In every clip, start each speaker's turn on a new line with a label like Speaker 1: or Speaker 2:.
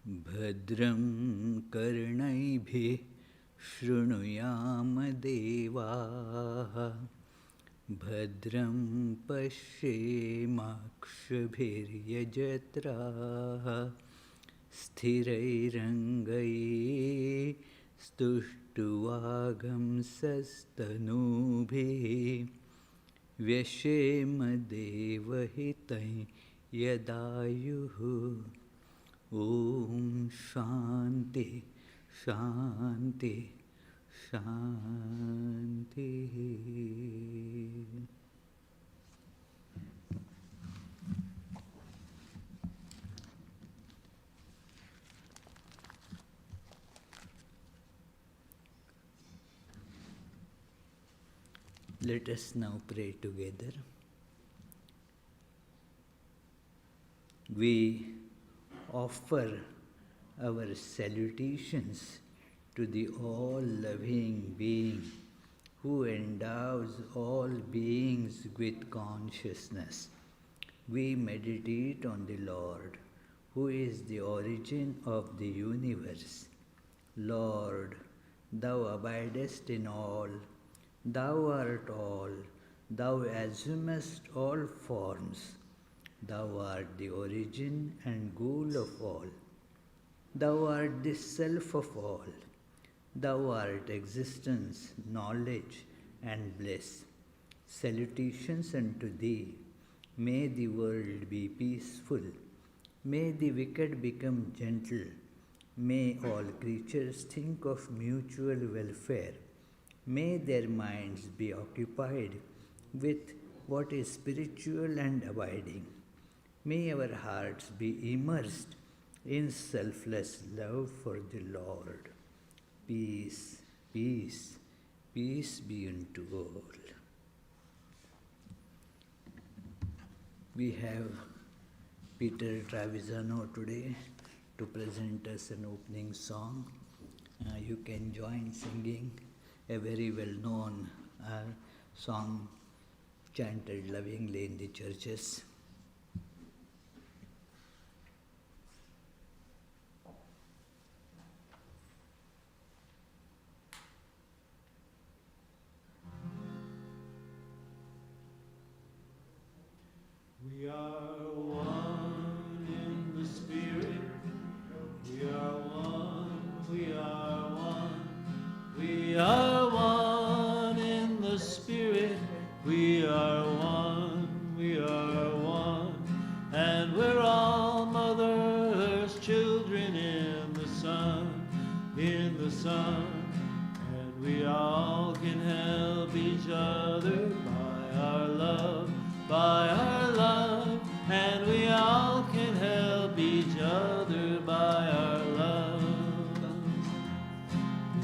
Speaker 1: भद्रं कर्णैभिः शृणुयाम देवाः भद्रं पश्येमाक्षभिर्यजत्राः स्थिरैरङ्गैस्तुष्टुवागंसस्तनूभिः व्यशेम देवहितं यदायुः। ॐ शान्ति शान्ति शान्तिः। Let us now pray together. We offer our salutations to the all-loving being who endows all beings with consciousness. We meditate on the Lord, who is the origin of the universe. Lord, Thou abidest in all, Thou art all, Thou assumest all forms. Thou art the origin and goal of all. Thou art the self of all. Thou art existence, knowledge, and bliss. Salutations unto Thee. May the world be peaceful. May the wicked become gentle. May all creatures think of mutual welfare. May their minds be occupied with what is spiritual and abiding. May our hearts be immersed in selfless love for the Lord. Peace, peace, peace be unto all. We have Peter Travisano today to present us an opening song. You can join singing a very well-known song chanted lovingly in the churches.
Speaker 2: We are one in the Spirit. We are one. We are one. We are one in the Spirit. We are one. We are one. And we're all Mother Earth's children in the sun. In the sun. And we all can help each other by our love. By our love, and we all can help each other by our love.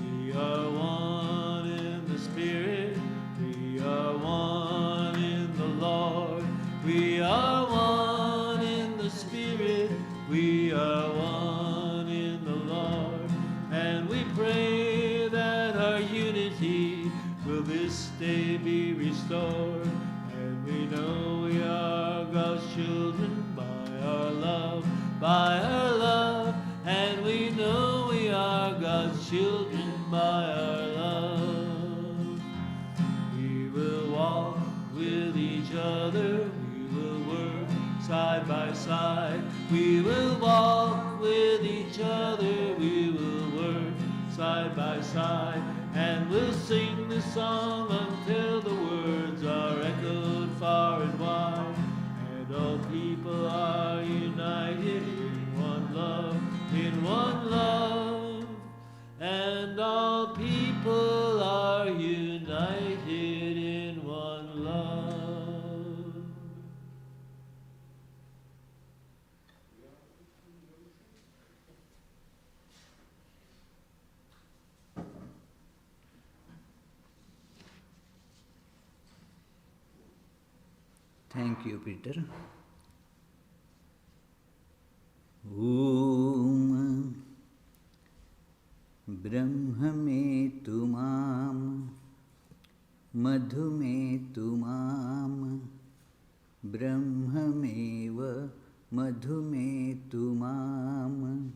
Speaker 2: We are one in the Spirit, we are one in the Lord. We are one in the Spirit, we are one in the Lord. And we pray that our unity will this day be restored. We know we are God's children by our love, and we know we are God's children by our love. We will walk with each other, we will work side by side. We will walk with each other, we will work side by side. And we'll sing this song until the words are echoed far and wide. And all people are united in one love, in one love. And all people are united in one love.
Speaker 1: Thank you, Peter. Om Brahmametu Mam Madhumetu Mam Brahmameva Madhumetu Mam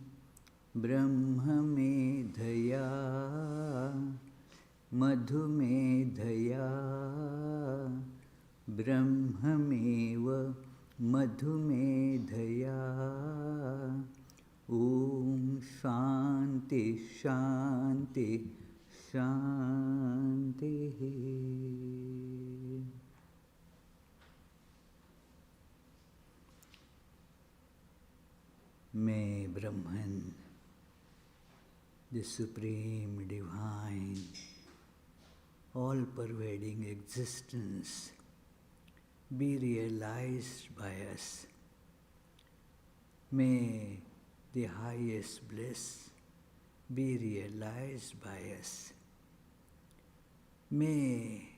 Speaker 1: Shanti, Shanti, Shanti. May Brahman, the Supreme Divine, all-pervading existence, be realized by us. May the highest bliss be realized by us. May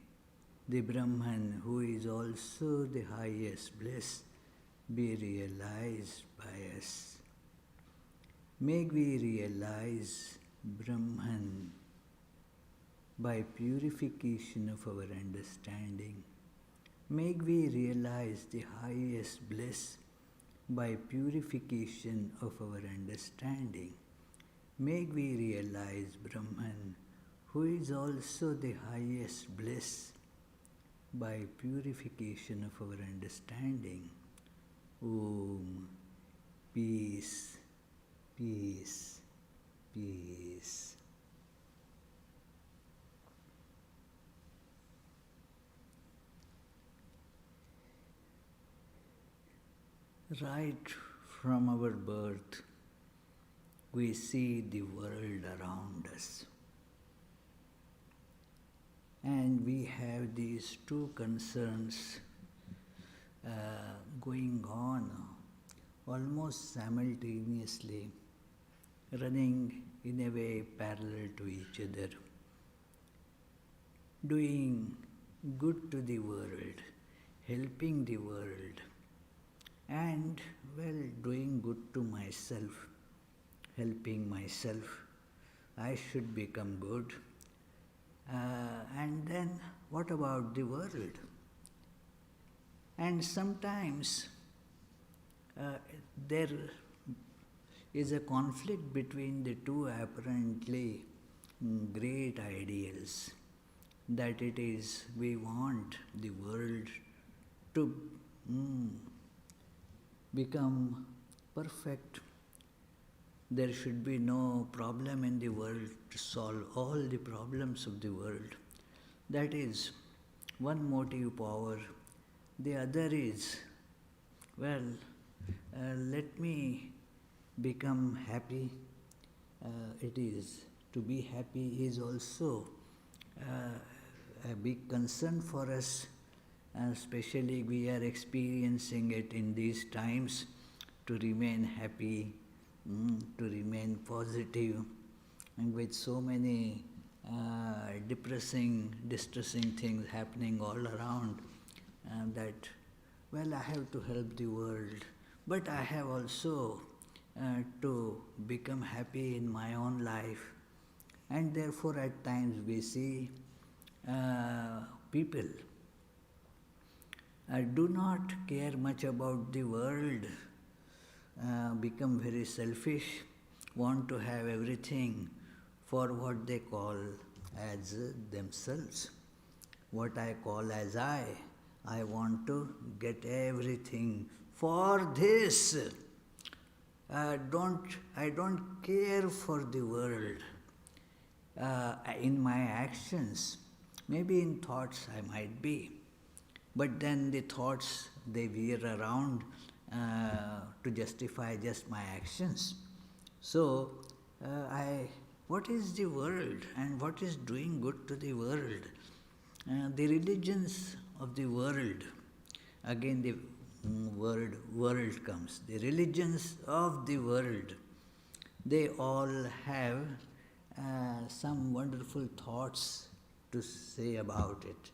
Speaker 1: the Brahman, who is also the highest bliss, be realized by us. May we realize Brahman by purification of our understanding. May we realize the highest bliss by purification of our understanding. May we realize Brahman, who is also the highest bliss, by purification of our understanding. Om. Peace, peace, peace. Right from our birth, we see the world around us. And we have these two concerns going on almost simultaneously, running in a way parallel to each other. Doing good to the world, helping the world, and, well, doing good to myself, helping myself. I should become good. And then, what about the world? And sometimes there is a conflict between the two apparently great ideals, that it is, we want the world to become perfect. There should be no problem in the world to solve all the problems of the world. That is one motive power. The other is, well, let me become happy. It is, to be happy is also a big concern for us. Especially we are experiencing it in these times, to remain happy, to remain positive, and with so many depressing, distressing things happening all around, that, well, I have to help the world, but I have also to become happy in my own life. And therefore at times we see people do not care much about the world, become very selfish, want to have everything for what they call as themselves. What I call as I want to get everything for this. I don't care for the world. In my actions, maybe in thoughts I might be, but then the thoughts, they veer around to justify just my actions. So, what is the world and what is doing good to the world? The religions of the world, again the word world comes. The religions of the world, they all have some wonderful thoughts to say about it,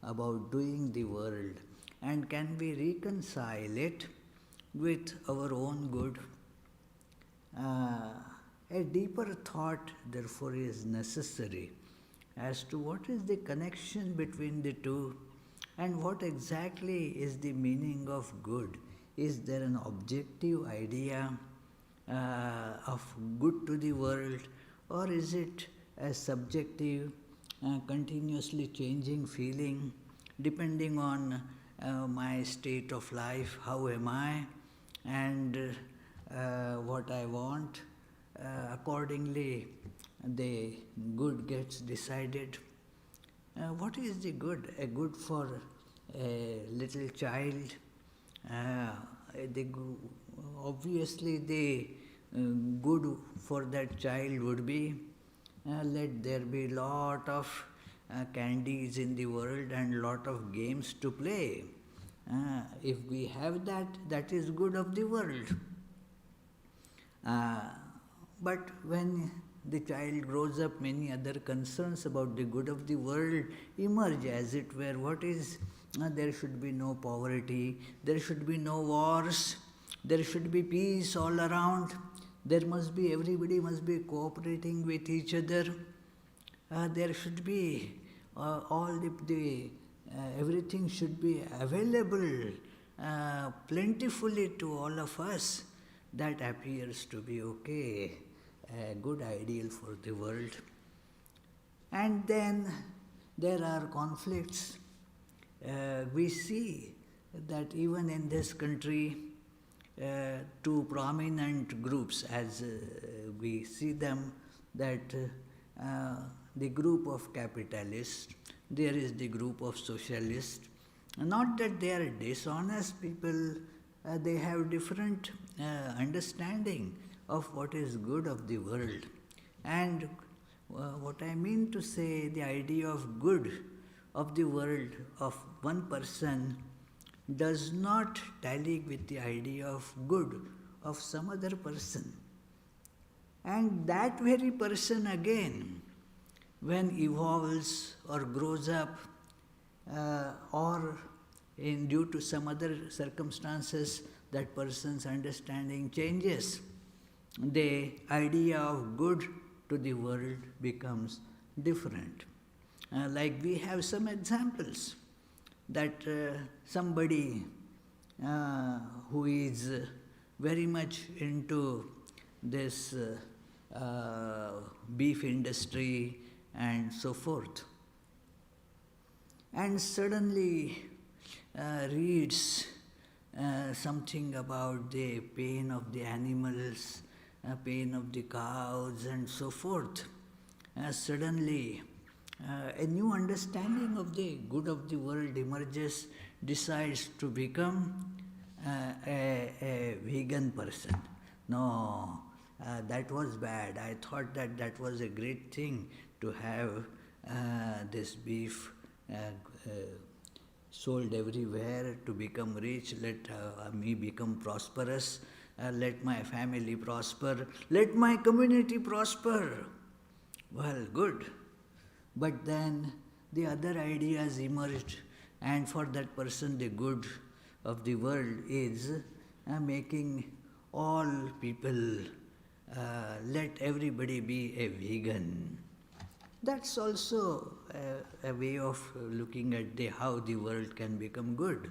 Speaker 1: about doing the world, and can we reconcile it with our own good? A deeper thought, therefore, is necessary as to what is the connection between the two and what exactly is the meaning of good. Is there an objective idea of good to the world, or is it a subjective, continuously changing feeling depending on my state of life, how am I, and what I want, accordingly the good gets decided. What is the good? A good for a little child? The obviously the good for that child would be let there be lot of candies in the world and lot of games to play. If we have that, that is good of the world. But when the child grows up, many other concerns about the good of the world emerge, as it were. What is, there should be no poverty, there should be no wars, there should be peace all around, there must be, everybody must be cooperating with each other, there should be all the everything should be available plentifully to all of us. That appears to be okay, a good ideal for the world. And then there are conflicts. We see that even in this country, two prominent groups, as we see them, that the group of capitalists, there is the group of socialists. Not that they are dishonest people, they have different understanding of what is good of the world. And what I mean to say, the idea of good of the world of one person does not tally with the idea of good of some other person. And that very person again, when evolves or grows up, or due to some other circumstances, that person's understanding changes, the idea of good to the world becomes different. Like we have some examples that somebody who is very much into this beef industry and so forth, and suddenly reads something about the pain of the animals, pain of the cows and so forth. Suddenly a new understanding of the good of the world emerges, decides to become a vegan person. No, that was bad. I thought that that was a great thing to have this beef sold everywhere, to become rich, let me become prosperous, let my family prosper, let my community prosper. Well, good. But then the other ideas emerged, and for that person the good of the world is making all people, let everybody be a vegan. That's also a way of looking at how the world can become good.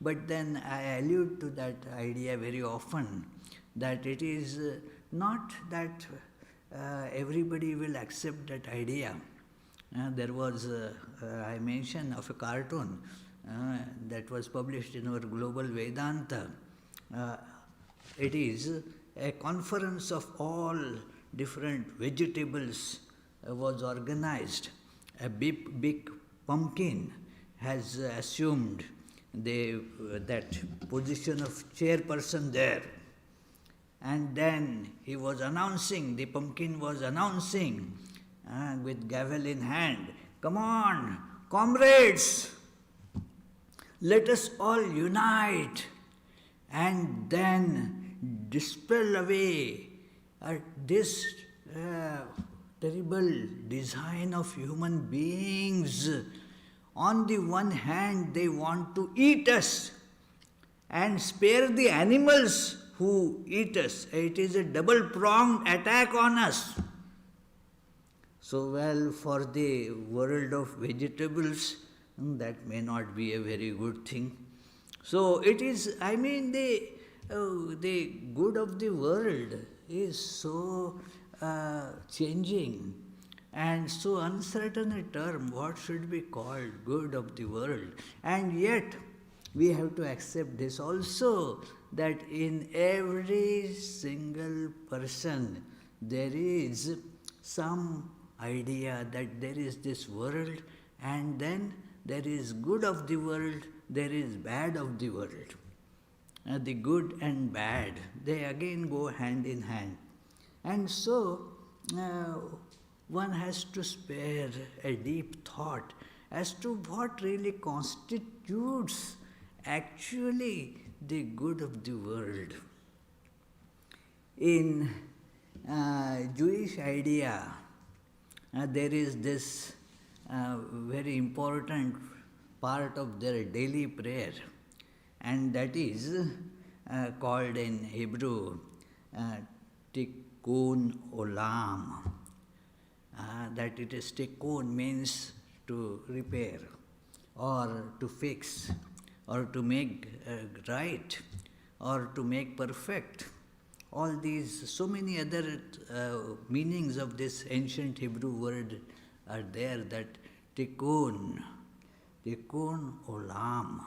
Speaker 1: But then I allude to that idea very often, that it is not that everybody will accept that idea. There was, I mentioned of a cartoon that was published in our global Vedanta. It is a conference of all different vegetables was organized. A big pumpkin has assumed that position of chairperson there. And then he was announcing, the pumpkin was announcing with gavel in hand, "Come on, comrades, let us all unite and then dispel away this terrible design of human beings. On the one hand, they want to eat us and spare the animals who eat us. It is a double-pronged attack on us. So, well, for the world of vegetables, that may not be a very good thing. So, it is, I mean, the good of the world is so changing and so uncertain a term. What should be called good of the world? And yet, we have to accept this also, that in every single person there is some idea that there is this world and then there is good of the world, there is bad of the world. The good and bad, they again go hand in hand. And so, one has to spare a deep thought as to what really constitutes actually the good of the world. In Jewish idea, there is this very important part of their daily prayer, and that is called in Hebrew Tikkun Olam. That it is tikkun means to repair or to fix or to make right or to make perfect. All these, so many other meanings of this ancient Hebrew word are there, that tikkun olam,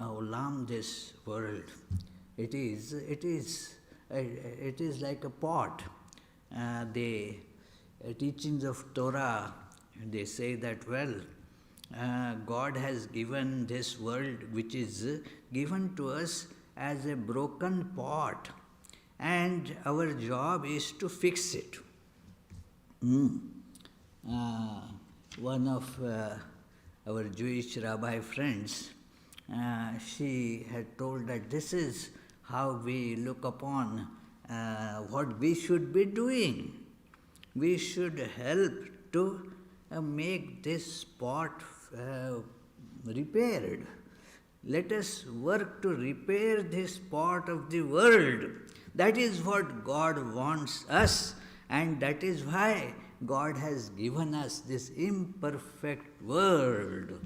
Speaker 1: olam, this world. It is like a pot. The teachings of Torah, they say that, well, God has given this world, which is given to us as a broken pot, and our job is to fix it. One of our Jewish rabbi friends, she had told that this is how we look upon what we should be doing. We should help to make this pot repaired. Let us work to repair this part of the world. That is what God wants us, and that is why God has given us this imperfect world.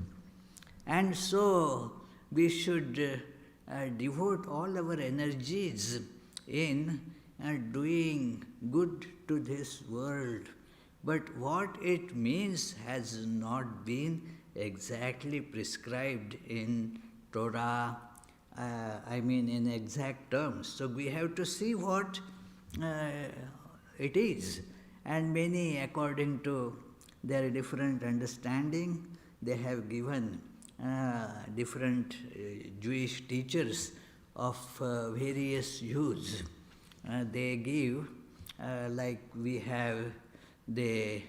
Speaker 1: And so we should devote all our energies in doing good to this world. But what it means has not been exactly prescribed in Torah, in exact terms. So we have to see what it is. And many, according to their different understanding, they have given different Jewish teachers of various views. They give, like we have the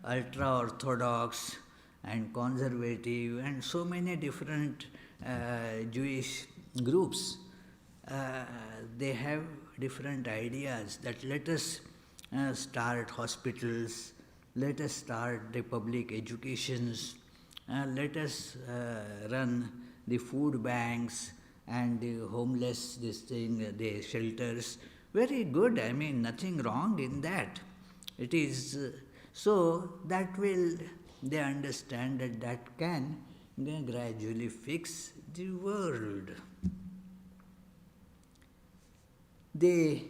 Speaker 1: ultra-orthodox and conservative and so many different Jewish groups. They have different ideas that let us start hospitals, let us start the public educations, let us run the food banks and the homeless, the shelters. Very good, nothing wrong in that. It is so that will, they understand that can gradually fix the world. The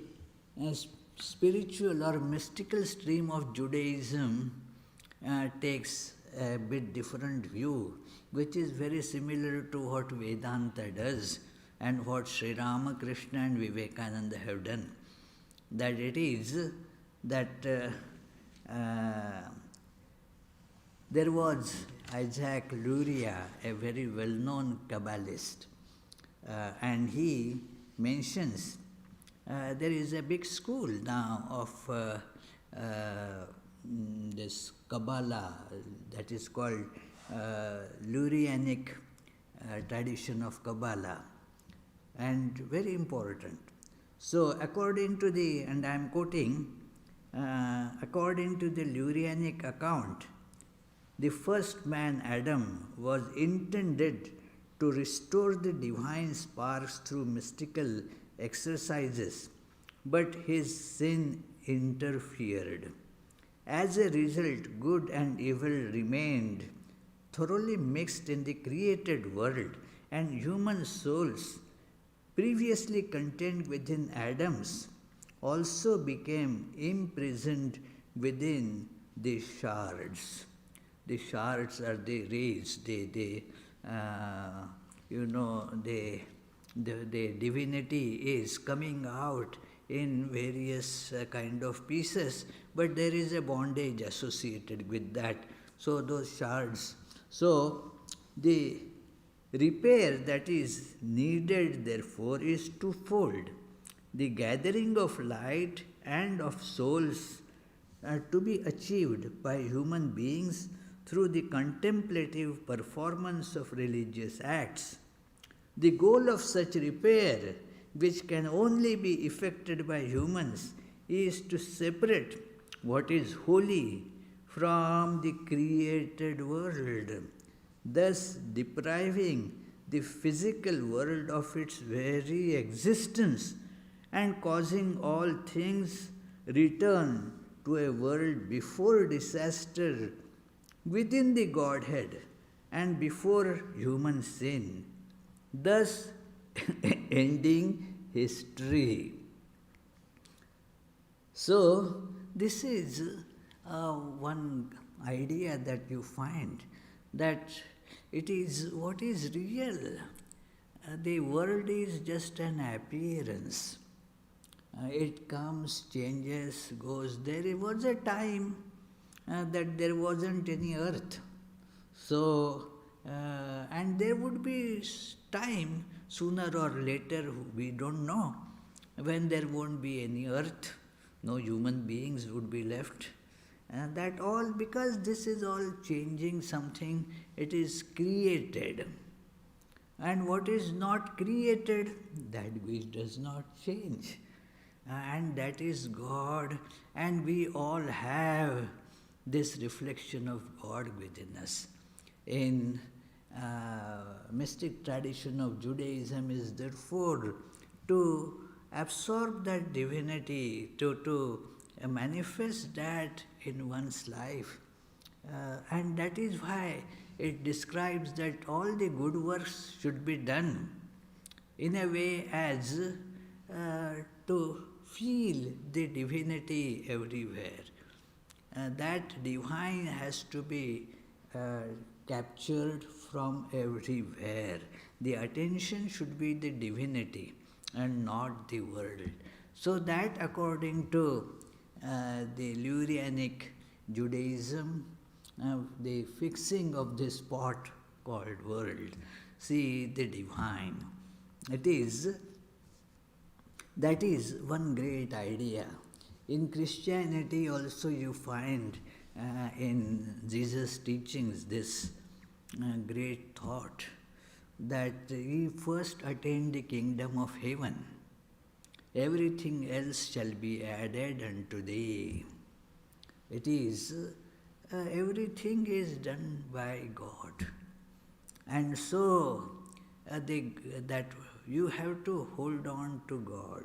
Speaker 1: spiritual or mystical stream of Judaism takes a bit different view, which is very similar to what Vedanta does and what Sri Ramakrishna and Vivekananda have done. That it is that there was Isaac Luria, a very well-known Kabbalist, and he mentions there is a big school now of this Kabbalah that is called Lurianic tradition of Kabbalah, and very important. So according to the, and I am quoting, according to the Lurianic account, the first man, Adam, was intended to restore the divine sparks through mystical exercises, but his sin interfered. As a result, good and evil remained thoroughly mixed in the created world, and human souls, previously contained within Adam's, also became imprisoned within the shards. The shards are the rays, the divinity is coming out in various kind of pieces, but there is a bondage associated with that. So those shards. So the repair that is needed, therefore, is twofold. The gathering of light and of souls to be achieved by human beings through the contemplative performance of religious acts. The goal of such repair, which can only be effected by humans, is to separate what is holy from the created world, thus depriving the physical world of its very existence and causing all things return to a world before disaster within the Godhead and before human sin, thus ending history. So, this is one idea that you find, that it is what is real. The world is just an appearance. It comes, changes, goes. There was a time that there wasn't any earth. So, and there would be time, sooner or later, we don't know, when there won't be any earth, no human beings would be left. And that all, because this is all changing something, it is created. And what is not created, that which does not change. And that is God, and we all have this reflection of God within us. In mystic tradition of Judaism is therefore to absorb that divinity, to manifest that in one's life. And that is why it describes that all the good works should be done in a way as to feel the divinity everywhere. That divine has to be captured from everywhere. The attention should be the divinity and not the world. So that, according to the Lurianic Judaism, the fixing of this spot called world, see the divine. That is one great idea. In Christianity also you find in Jesus' teachings this great thought that ye first attain the kingdom of heaven. Everything else shall be added unto thee. It is, everything is done by God. And so, that you have to hold on to God.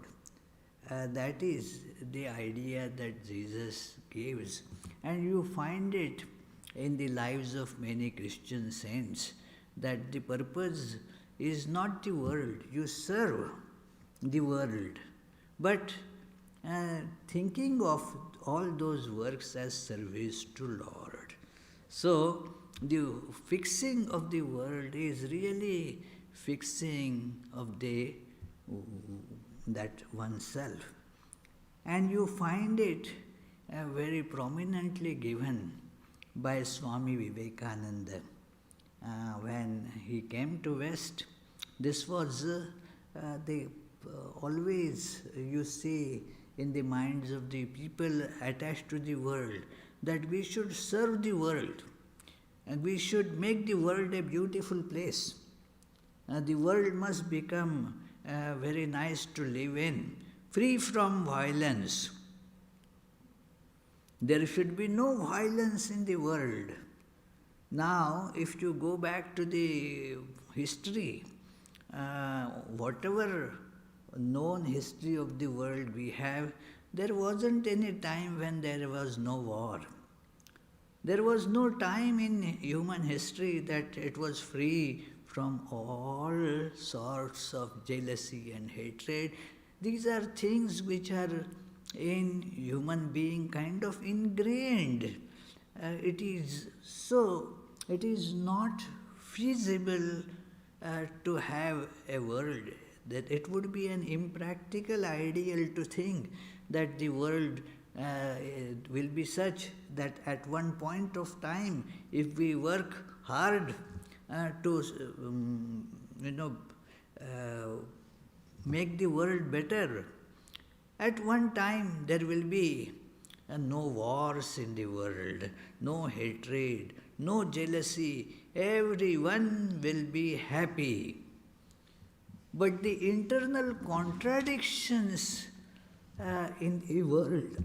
Speaker 1: That is the idea that Jesus gives. And you find it in the lives of many Christian saints, that the purpose is not the world. You serve the world, but thinking of all those works as service to Lord. So, the fixing of the world is really fixing of that oneself. And you find it very prominently given by Swami Vivekananda. When he came to West, this was always you see in the minds of the people attached to the world, that we should serve the world and we should make the world a beautiful place. The world must become very nice to live in, free from violence. There should be no violence in the world. Now, if you go back to the history, whatever known history of the world we have, there wasn't any time when there was no war. There was no time in human history that it was free from all sorts of jealousy and hatred. These are things which are in human being kind of ingrained. It is not feasible to have a world that it would be an impractical ideal to think that the world will be such that at one point of time, if we work hard to make the world better, at one time there will be no wars in the world, no hatred, no jealousy, everyone will be happy. But the internal contradictions in the world,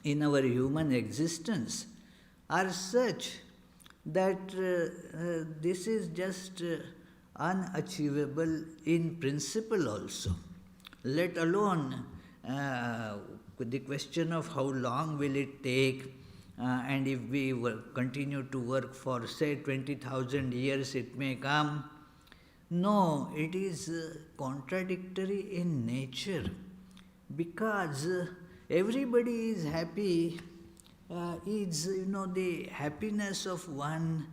Speaker 1: in our human existence, are such that this is just unachievable in principle also, let alone the question of how long will it take, and if we continue to work for say 20,000 years it may come. No, it is contradictory in nature, because everybody is happy. The happiness of one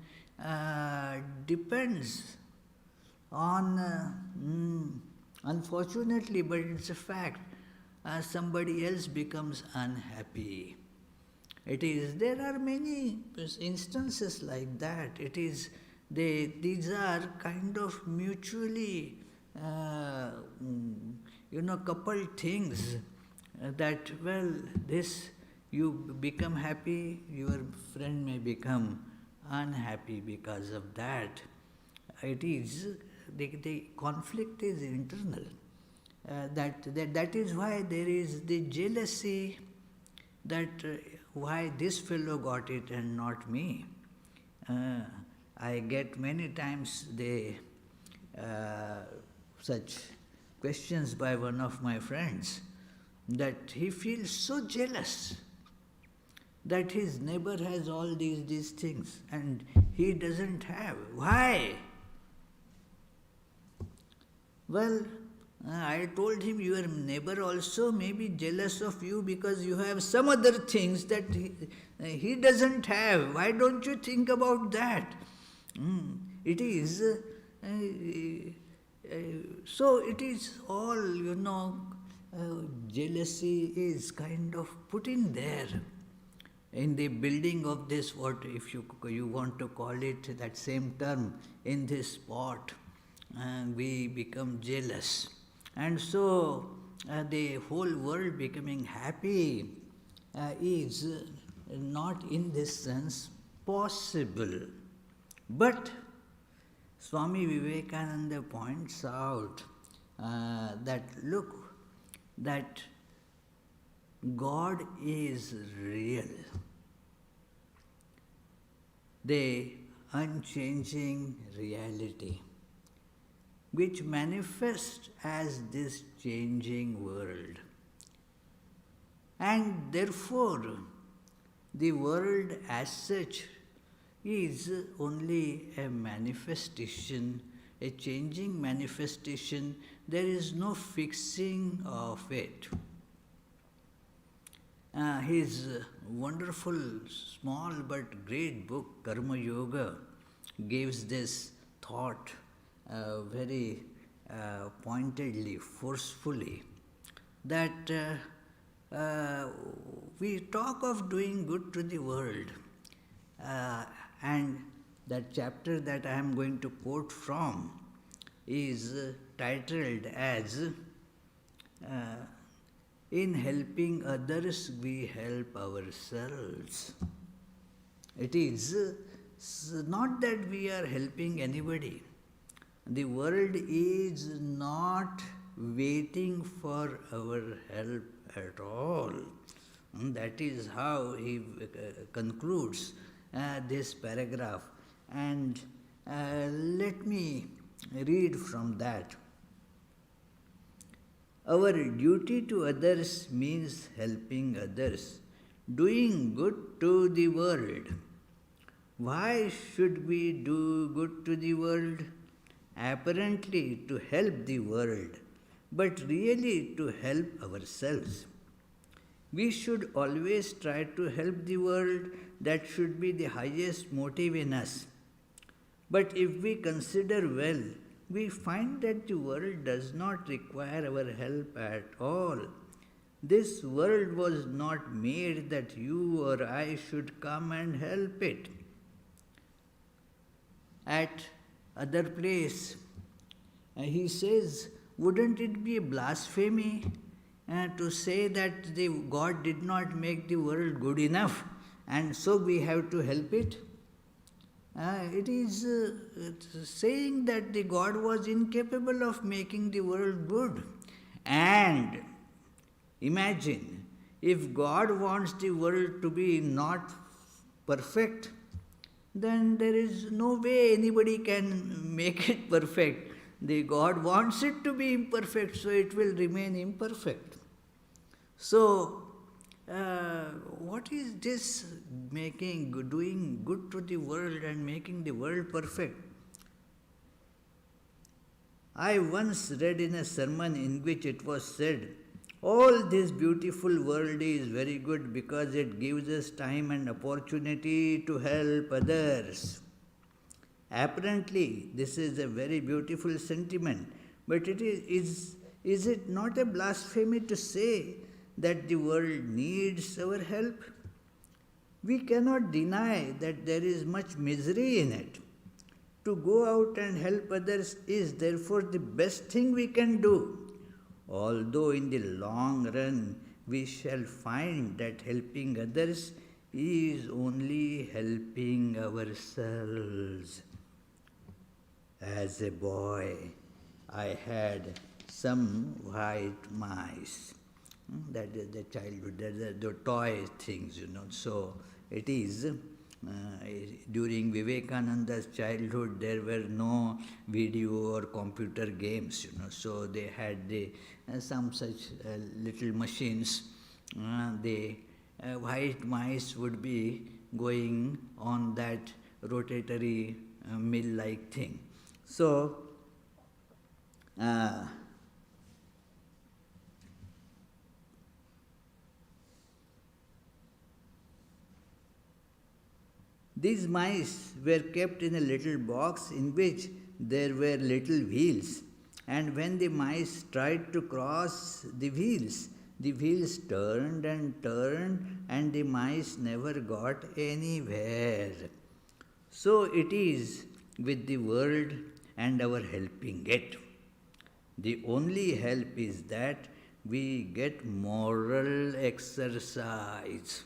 Speaker 1: depends on, unfortunately, but it's a fact, somebody else becomes unhappy. There are many instances like that. These are kind of mutually, coupled things that, this you become happy, your friend may become unhappy because of that. The conflict is internal. That is why there is the jealousy that why this fellow got it and not me. I get many times such questions by one of my friends, that he feels so jealous that his neighbor has all these things and he doesn't have. Why? I told him, your neighbor also may be jealous of you because you have some other things that he doesn't have. Why don't you think about that? It is so it is all, jealousy is kind of put in there in the building of this, what if you want to call it that same term, in this pot, we become jealous. And so the whole world becoming happy is not in this sense possible. But Swami Vivekananda points out that God is real. The unchanging reality, which manifests as this changing world. And therefore, the world as such is only a manifestation, a changing manifestation. There is no fixing of it. His wonderful, small but great book, Karma Yoga, gives this thought very pointedly, forcefully, that we talk of doing good to the world, and that chapter that I am going to quote from is titled as In Helping Others We Help Ourselves. It is not that we are helping anybody. The world is not waiting for our help at all. That is how he concludes this paragraph. And let me read from that. Our duty to others means helping others, doing good to the world. Why should we do good to the world? Apparently to help the world, but really to help ourselves. We should always try to help the world. That should be the highest motive in us. But if we consider well, we find that the world does not require our help at all. This world was not made that you or I should come and help it. At other place, he says, wouldn't it be a blasphemy to say that the God did not make the world good enough and so we have to help it? It is saying that the God was incapable of making the world good. And imagine, if God wants the world to be not perfect, then there is no way anybody can make it perfect. The God wants it to be imperfect, so it will remain imperfect. So, what is this doing good to the world and making the world perfect? I once read in a sermon in which it was said, all this beautiful world is very good because it gives us time and opportunity to help others. Apparently, this is a very beautiful sentiment, but is it not a blasphemy to say that the world needs our help? We cannot deny that there is much misery in it. To go out and help others is therefore the best thing we can do, although in the long run we shall find that helping others is only helping ourselves. As a boy, I had some white mice. That is the childhood, the toy things, So it is, during Vivekananda's childhood, there were no video or computer games, So they had some such little machines. The white mice would be going on that rotatory mill-like thing. So, these mice were kept in a little box in which there were little wheels, and when the mice tried to cross the wheels turned and turned, and the mice never got anywhere. So it is with the world and our helping it. The only help is that we get moral exercise.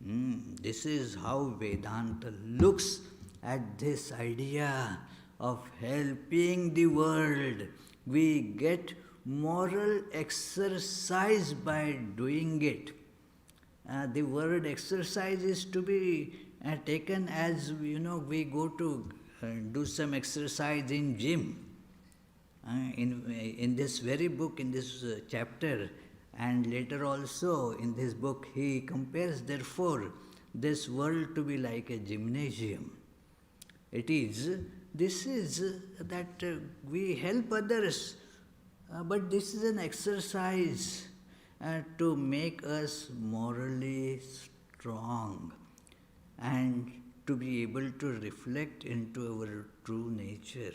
Speaker 1: This is how Vedanta looks at this idea of helping the world. We get moral exercise by doing it. The word exercise is to be taken as, we go to do some exercise in gym. In this very book, in this chapter, and later also in this book, he compares, therefore, this world to be like a gymnasium. This is that we help others, but this is an exercise to make us morally strong and to be able to reflect into our true nature.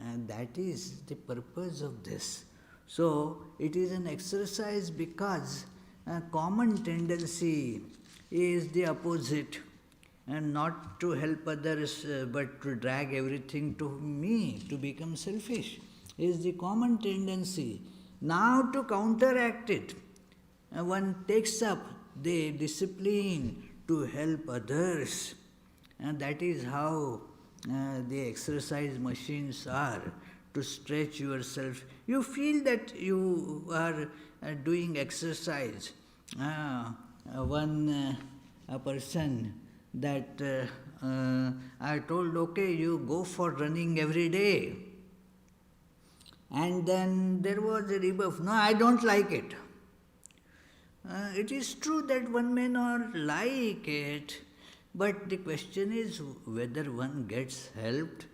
Speaker 1: And that is the purpose of this. So, it is an exercise because a common tendency is the opposite, and not to help others but to drag everything to me, to become selfish, is the common tendency. Now to counteract it, one takes up the discipline to help others, and that is how the exercise machines are, to stretch yourself. You feel that you are doing exercise. One person that I told, okay, you go for running every day. And then there was a rebuff, no, I don't like it. It is true that one may not like it, but the question is whether one gets helped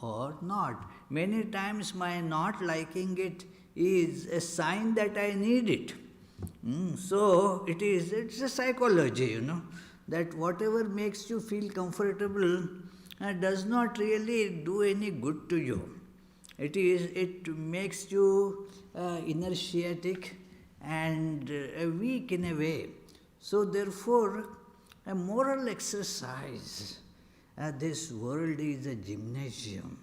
Speaker 1: or not. Many times my not liking it is a sign that I need it. So it's a psychology, that whatever makes you feel comfortable does not really do any good to you. It makes you inertiatic and weak in a way. So therefore, a moral exercise. This world is a gymnasium,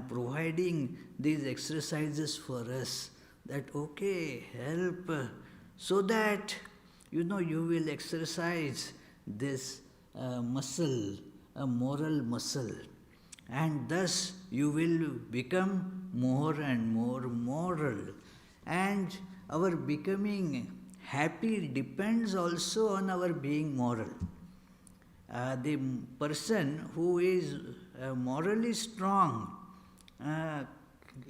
Speaker 1: providing these exercises for us that, okay, help, so that, you will exercise this muscle, a moral muscle, and thus you will become more and more moral. And our becoming happy depends also on our being moral. The person who is morally strong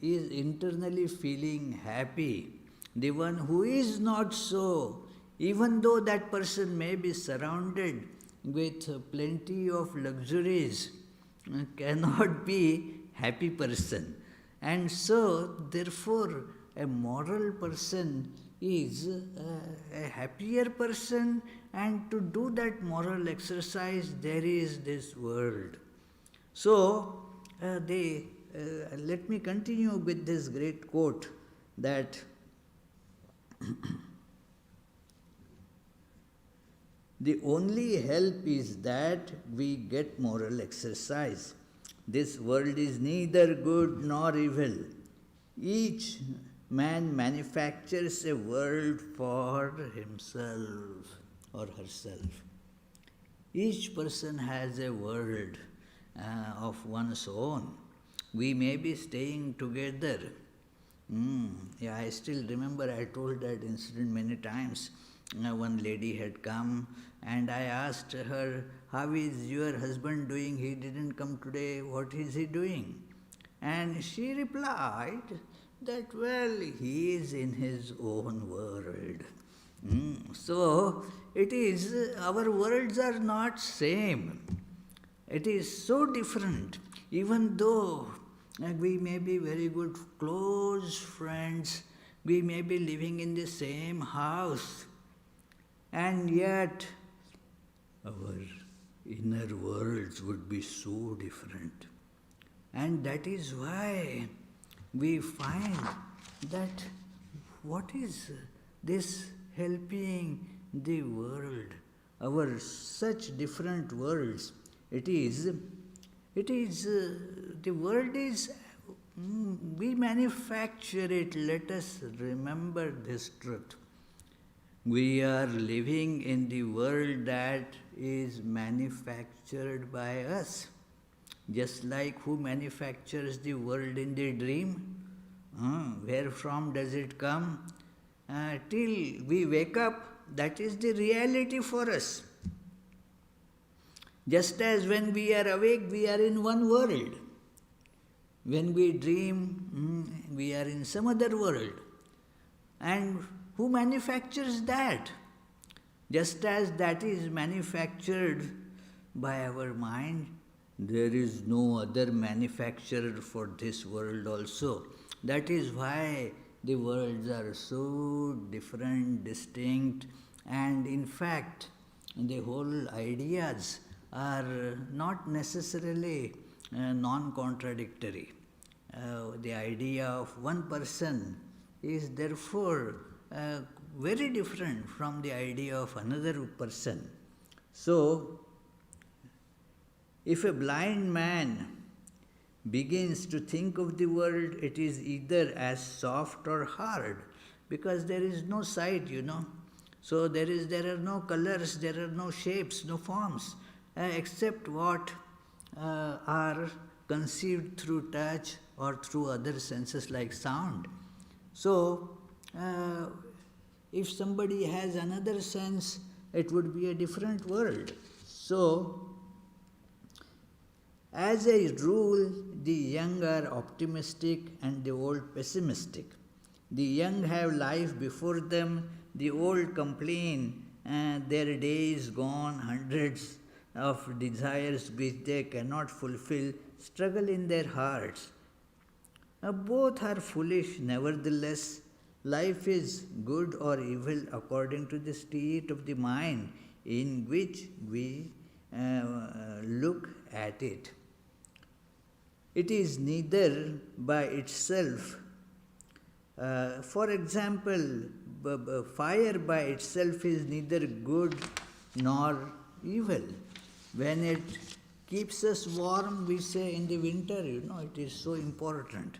Speaker 1: is internally feeling happy. The one who is not so, even though that person may be surrounded with plenty of luxuries, cannot be happy person. And so, therefore, a moral person is a happier person, and to do that moral exercise, there is this world. So, let me continue with this great quote that the only help is that we get moral exercise. This world is neither good nor evil. Each man manufactures a world for himself or herself. Each person has a world of one's own. We may be staying together. Yeah, I still remember I told that incident many times. One lady had come and I asked her, how is your husband doing? He didn't come today. What is he doing? And she replied that, well, he is in his own world. So, it is, our worlds are not same. It is so different, even though we may be very good close friends, we may be living in the same house, and yet our inner worlds would be so different. And that is why we find that what is this helping the world, our such different worlds, the world is, we manufacture it. Let us remember this truth. We are living in the world that is manufactured by us. Just like who manufactures the world in the dream? Where from does it come? Till we wake up, that is the reality for us. Just as when we are awake, we are in one world. When we dream, we are in some other world. And who manufactures that? Just as that is manufactured by our mind, there is no other manufacturer for this world also. That is why the worlds are so different, distinct, and in fact, the whole ideas are not necessarily non-contradictory. The idea of one person is therefore very different from the idea of another person. So, if a blind man begins to think of the world, it is either as soft or hard, because there is no sight, So there are no colors, there are no shapes, no forms, except what are conceived through touch or through other senses like sound. So, if somebody has another sense, it would be a different world. So, as a rule, the young are optimistic and the old pessimistic. The young have life before them, the old complain, their days gone, hundreds of desires which they cannot fulfill struggle in their hearts. Both are foolish, nevertheless. Life is good or evil according to the state of the mind in which we look at it. It is neither by itself. For example, fire by itself is neither good nor evil. When it keeps us warm, we say in the winter, it is so important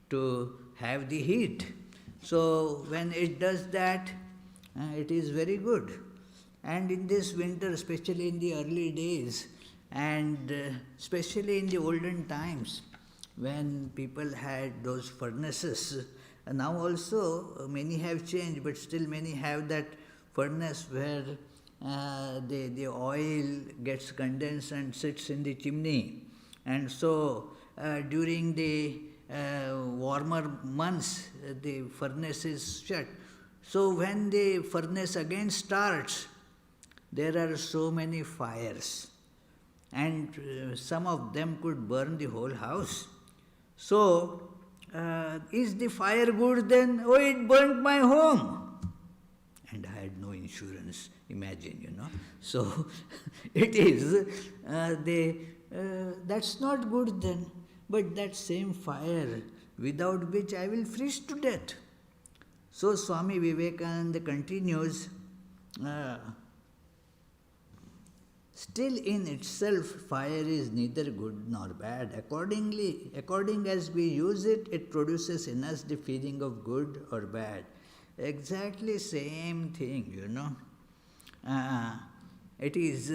Speaker 1: to have the heat. So when it does that, it is very good. And in this winter, especially in the early days, and especially in the olden times, when people had those furnaces, now also many have changed, but still many have that furnace where the oil gets condensed and sits in the chimney. And so during the warmer months, the furnace is shut. So when the furnace again starts, there are so many fires, and some of them could burn the whole house. So, is the fire good then? Oh, it burnt my home. And I had no insurance, imagine, So, it is, that's not good then. But that same fire, without which I will freeze to death. So, Swami Vivekananda continues, still in itself, fire is neither good nor bad. According as we use it, it produces in us the feeling of good or bad. Exactly same thing, It is,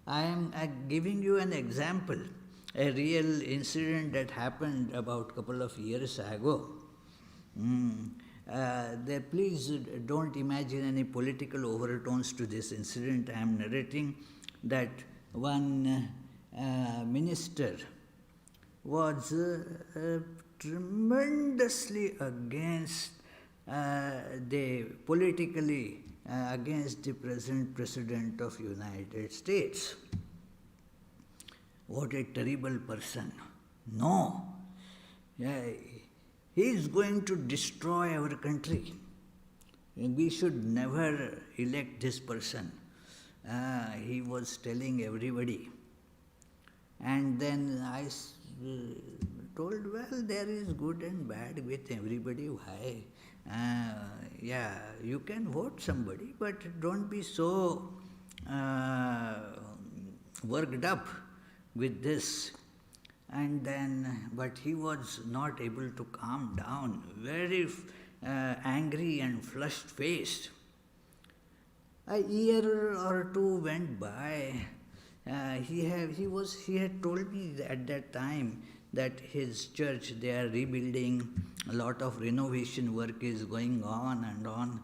Speaker 1: I am giving you an example, a real incident that happened about a couple of years ago. Please don't imagine any political overtones to this incident I am narrating. That one minister was tremendously against politically against the present President of United States. What a terrible person. No. He is going to destroy our country. We should never elect this person. He was telling everybody. And then I told, well, there is good and bad with everybody. Why? You can vote somebody, but don't be so worked up with this. And then, but he was not able to calm down, very angry and flushed-faced. A year or two went by. He had told me at that time that his church, they are rebuilding, a lot of renovation work is going on and on.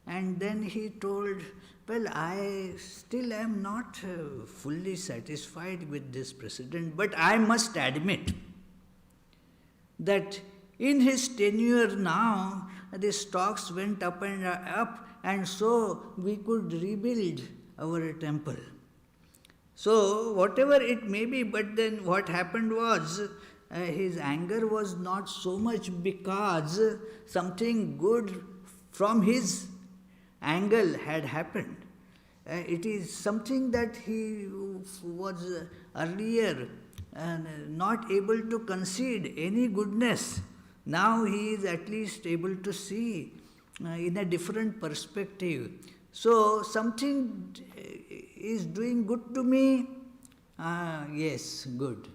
Speaker 1: And then he told, well, I still am not fully satisfied with this president, but I must admit that in his tenure now, the stocks went up and up, and so we could rebuild our temple. So, whatever it may be, but then what happened was, his anger was not so much because something good from his angle had happened. It is something that he was earlier not able to concede any goodness. Now he is at least able to see in a different perspective. So something is doing good to me, yes, good.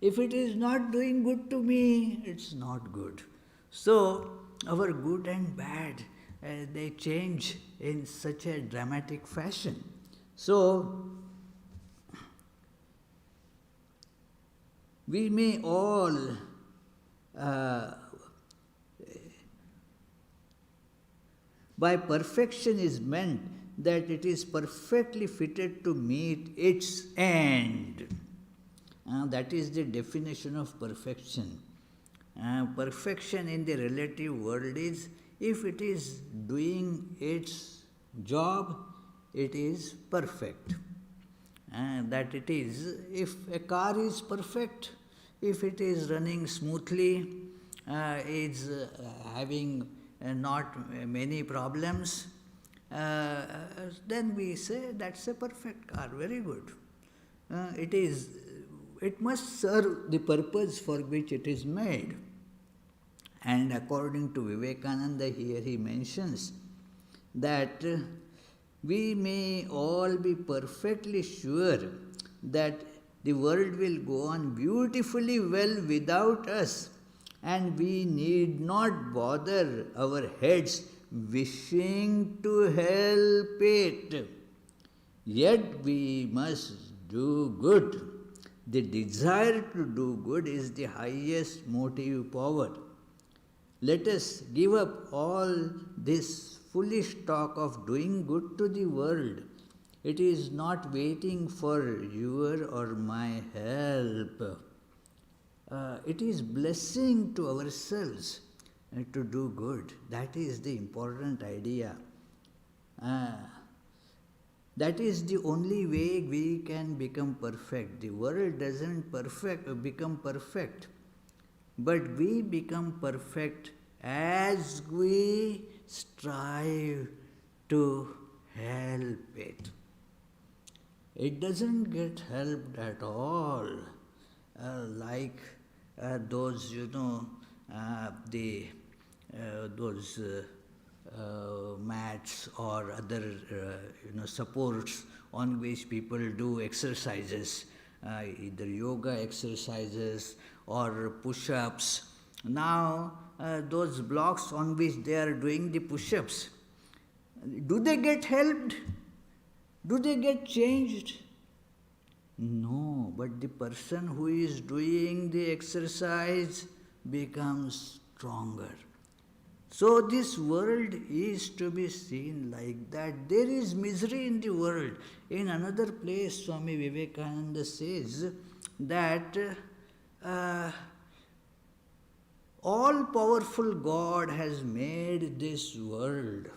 Speaker 1: If it is not doing good to me, it's not good. So our good and bad, they change in such a dramatic fashion. So we may all by perfection is meant that it is perfectly fitted to meet its end. That is the definition of perfection. Perfection in the relative world is, if it is doing its job, it is perfect. That it is, if a car is perfect, if it is running smoothly, is having not many problems, then we say that's a perfect car, very good. It is it must serve the purpose for which it is made. And according to Vivekananda, here he mentions that we may all be perfectly sure that the world will go on beautifully well without us, and we need not bother our heads wishing to help it. Yet we must do good. The desire to do good is the highest motive power. Let us give up all this foolish talk of doing good to the world. It is not waiting for your or my help. It is blessing to ourselves to do good. That is the important idea. That is the only way we can become perfect. The world doesn't become perfect, but we become perfect as we strive to help it. It doesn't get helped at all, like those, those mats or other, supports on which people do exercises, either yoga exercises or push-ups. Now, those blocks on which they are doing the push-ups, do they get helped? Do they get changed? No, but the person who is doing the exercise becomes stronger. So this world is to be seen like that. There is misery in the world. In another place, Swami Vivekananda says that all-powerful God has made this world.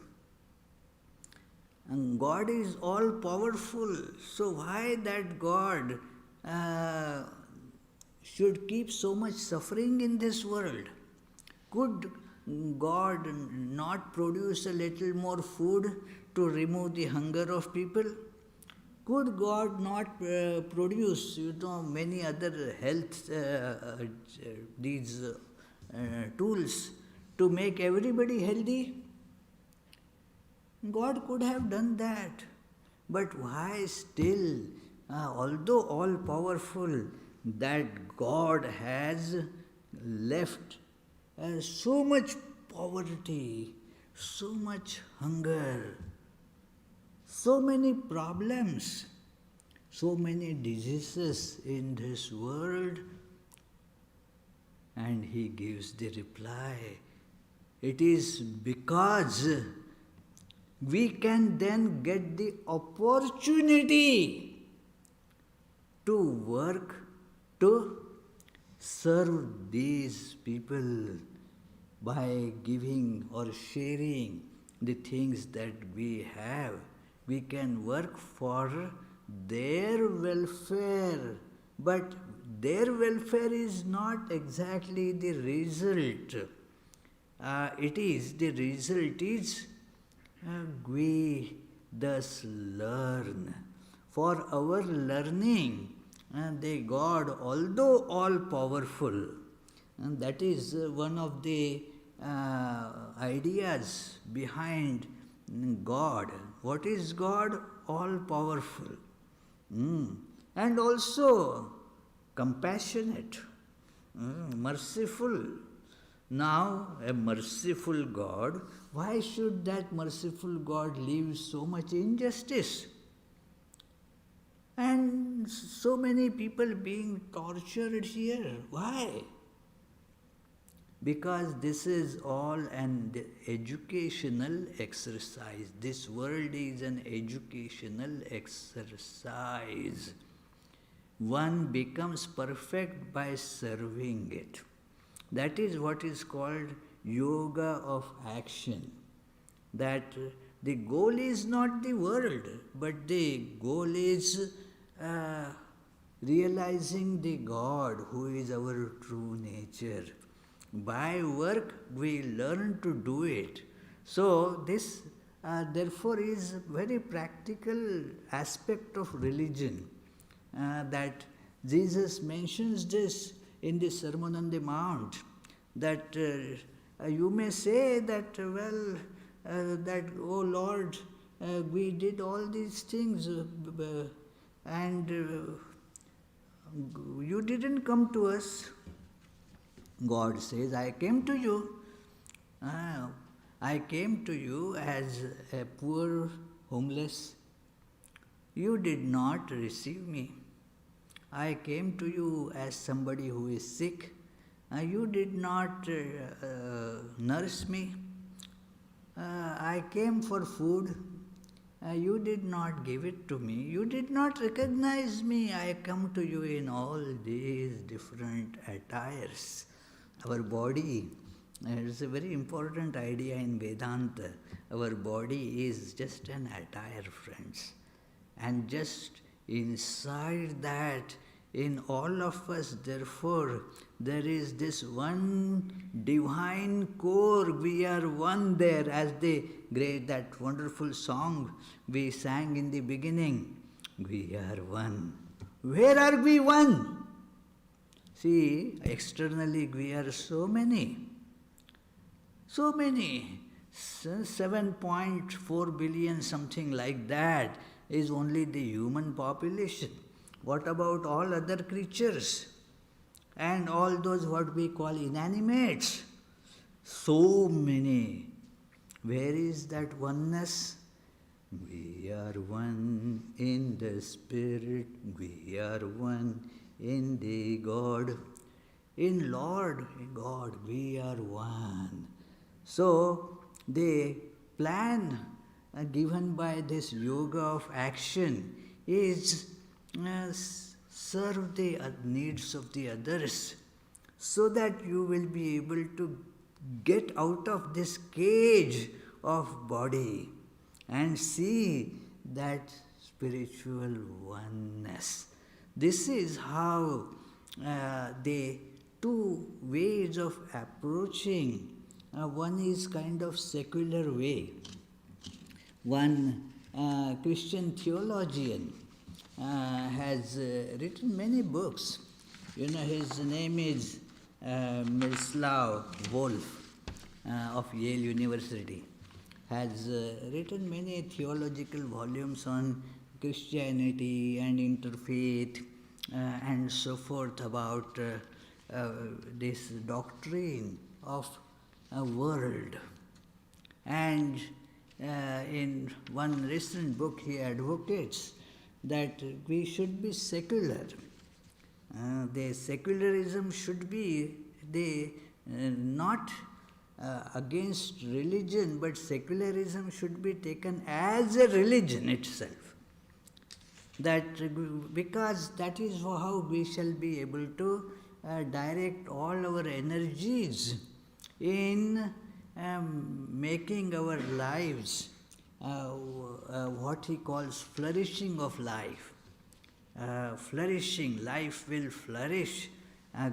Speaker 1: And God is all-powerful. So why that God should keep so much suffering in this world? Could God not produce a little more food to remove the hunger of people? Could God not produce, many other health these tools to make everybody healthy? God could have done that. But why still, although all-powerful, that God has left so much poverty, so much hunger, so many problems, so many diseases in this world? And he gives the reply, it is because we can then get the opportunity to work to serve these people by giving or sharing the things that we have. We can work for their welfare, but their welfare is not exactly the result. The result is we thus learn. For our learning, the God, although all-powerful, and that is one of the ideas behind God. What is God? All-powerful. And also compassionate, merciful. Now, a merciful God, why should that merciful God leave so much injustice? And so many people being tortured here. Why? Because this is all an educational exercise. This world is an educational exercise. One becomes perfect by serving it. That is what is called yoga of action. That the goal is not the world, but the goal is realizing the God who is our true nature. By work, we learn to do it. So this, therefore, is very practical aspect of religion. That Jesus mentions this in the Sermon on the Mount, that you may say that, oh Lord, we did all these things and you didn't come to us. God says, I came to you. I came to you as a poor, homeless. You did not receive me. I came to you as somebody who is sick. You did not nurse me. I came for food. You did not give it to me. You did not recognize me. I come to you in all these different attires. Our body, it's a very important idea in Vedanta. Our body is just an attire, friends. And just inside that, in all of us, therefore, there is this one divine core. We are one there, as that wonderful song we sang in the beginning. We are one. Where are we one? See, externally we are so many. So many. 7.4 billion, something like that, is only the human population. What about all other creatures? And all those what we call inanimates? So many. Where is that oneness? We are one in the Spirit. We are one in the God. In Lord God, we are one. So, the plan given by this yoga of action is serve the needs of the others, so that you will be able to get out of this cage of body and see that spiritual oneness. This is how the two ways of approaching. One is kind of secular way. One Christian theologian has written many books. His name is Miroslav Volf of Yale University. Has written many theological volumes on Christianity and interfaith and so forth, about this doctrine of a world. And in one recent book he advocates that we should be secular. The secularism should be not against religion, but secularism should be taken as a religion itself. Because that is how we shall be able to direct all our energies in making our lives what he calls flourishing of life. Flourishing, life will flourish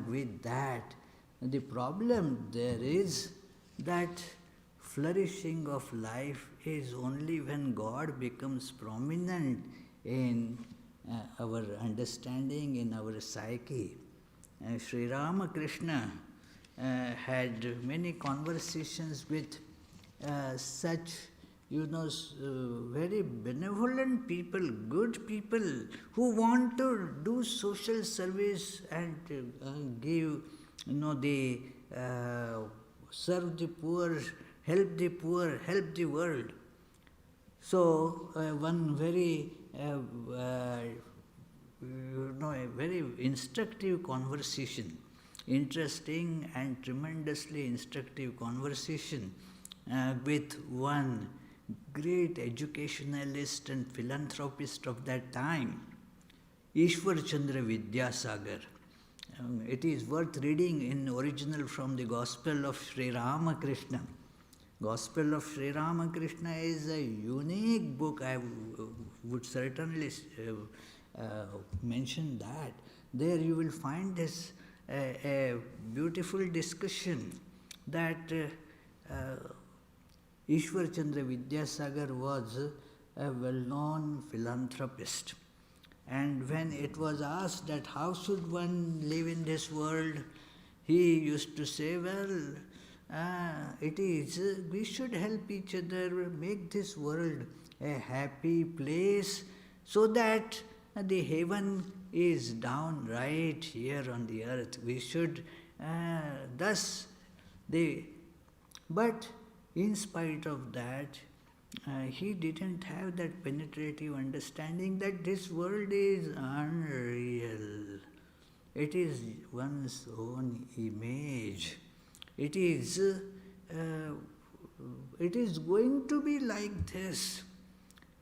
Speaker 1: with that. The problem there is that flourishing of life is only when God becomes prominent in our understanding, in our psyche. Sri Ramakrishna had many conversations with such, very benevolent people, good people who want to do social service and give, serve the poor, help the world. So one very, a very instructive conversation, interesting and tremendously instructive conversation with one great educationalist and philanthropist of that time, Ishwar Chandra Vidyasagar. It is worth reading in original from the Gospel of Sri Ramakrishna. Gospel of Sri Ramakrishna is a unique book. I would certainly mention that. There you will find this a beautiful discussion that Ishwar Chandra Vidyasagar was a well-known philanthropist, And when it was asked that how should one live in this world, he used to say, well, we should help each other, make this world a happy place so that the heaven is down right here on the earth. We should but in spite of that, he didn't have that penetrative understanding that this world is unreal. It is one's own image. It is going to be like this.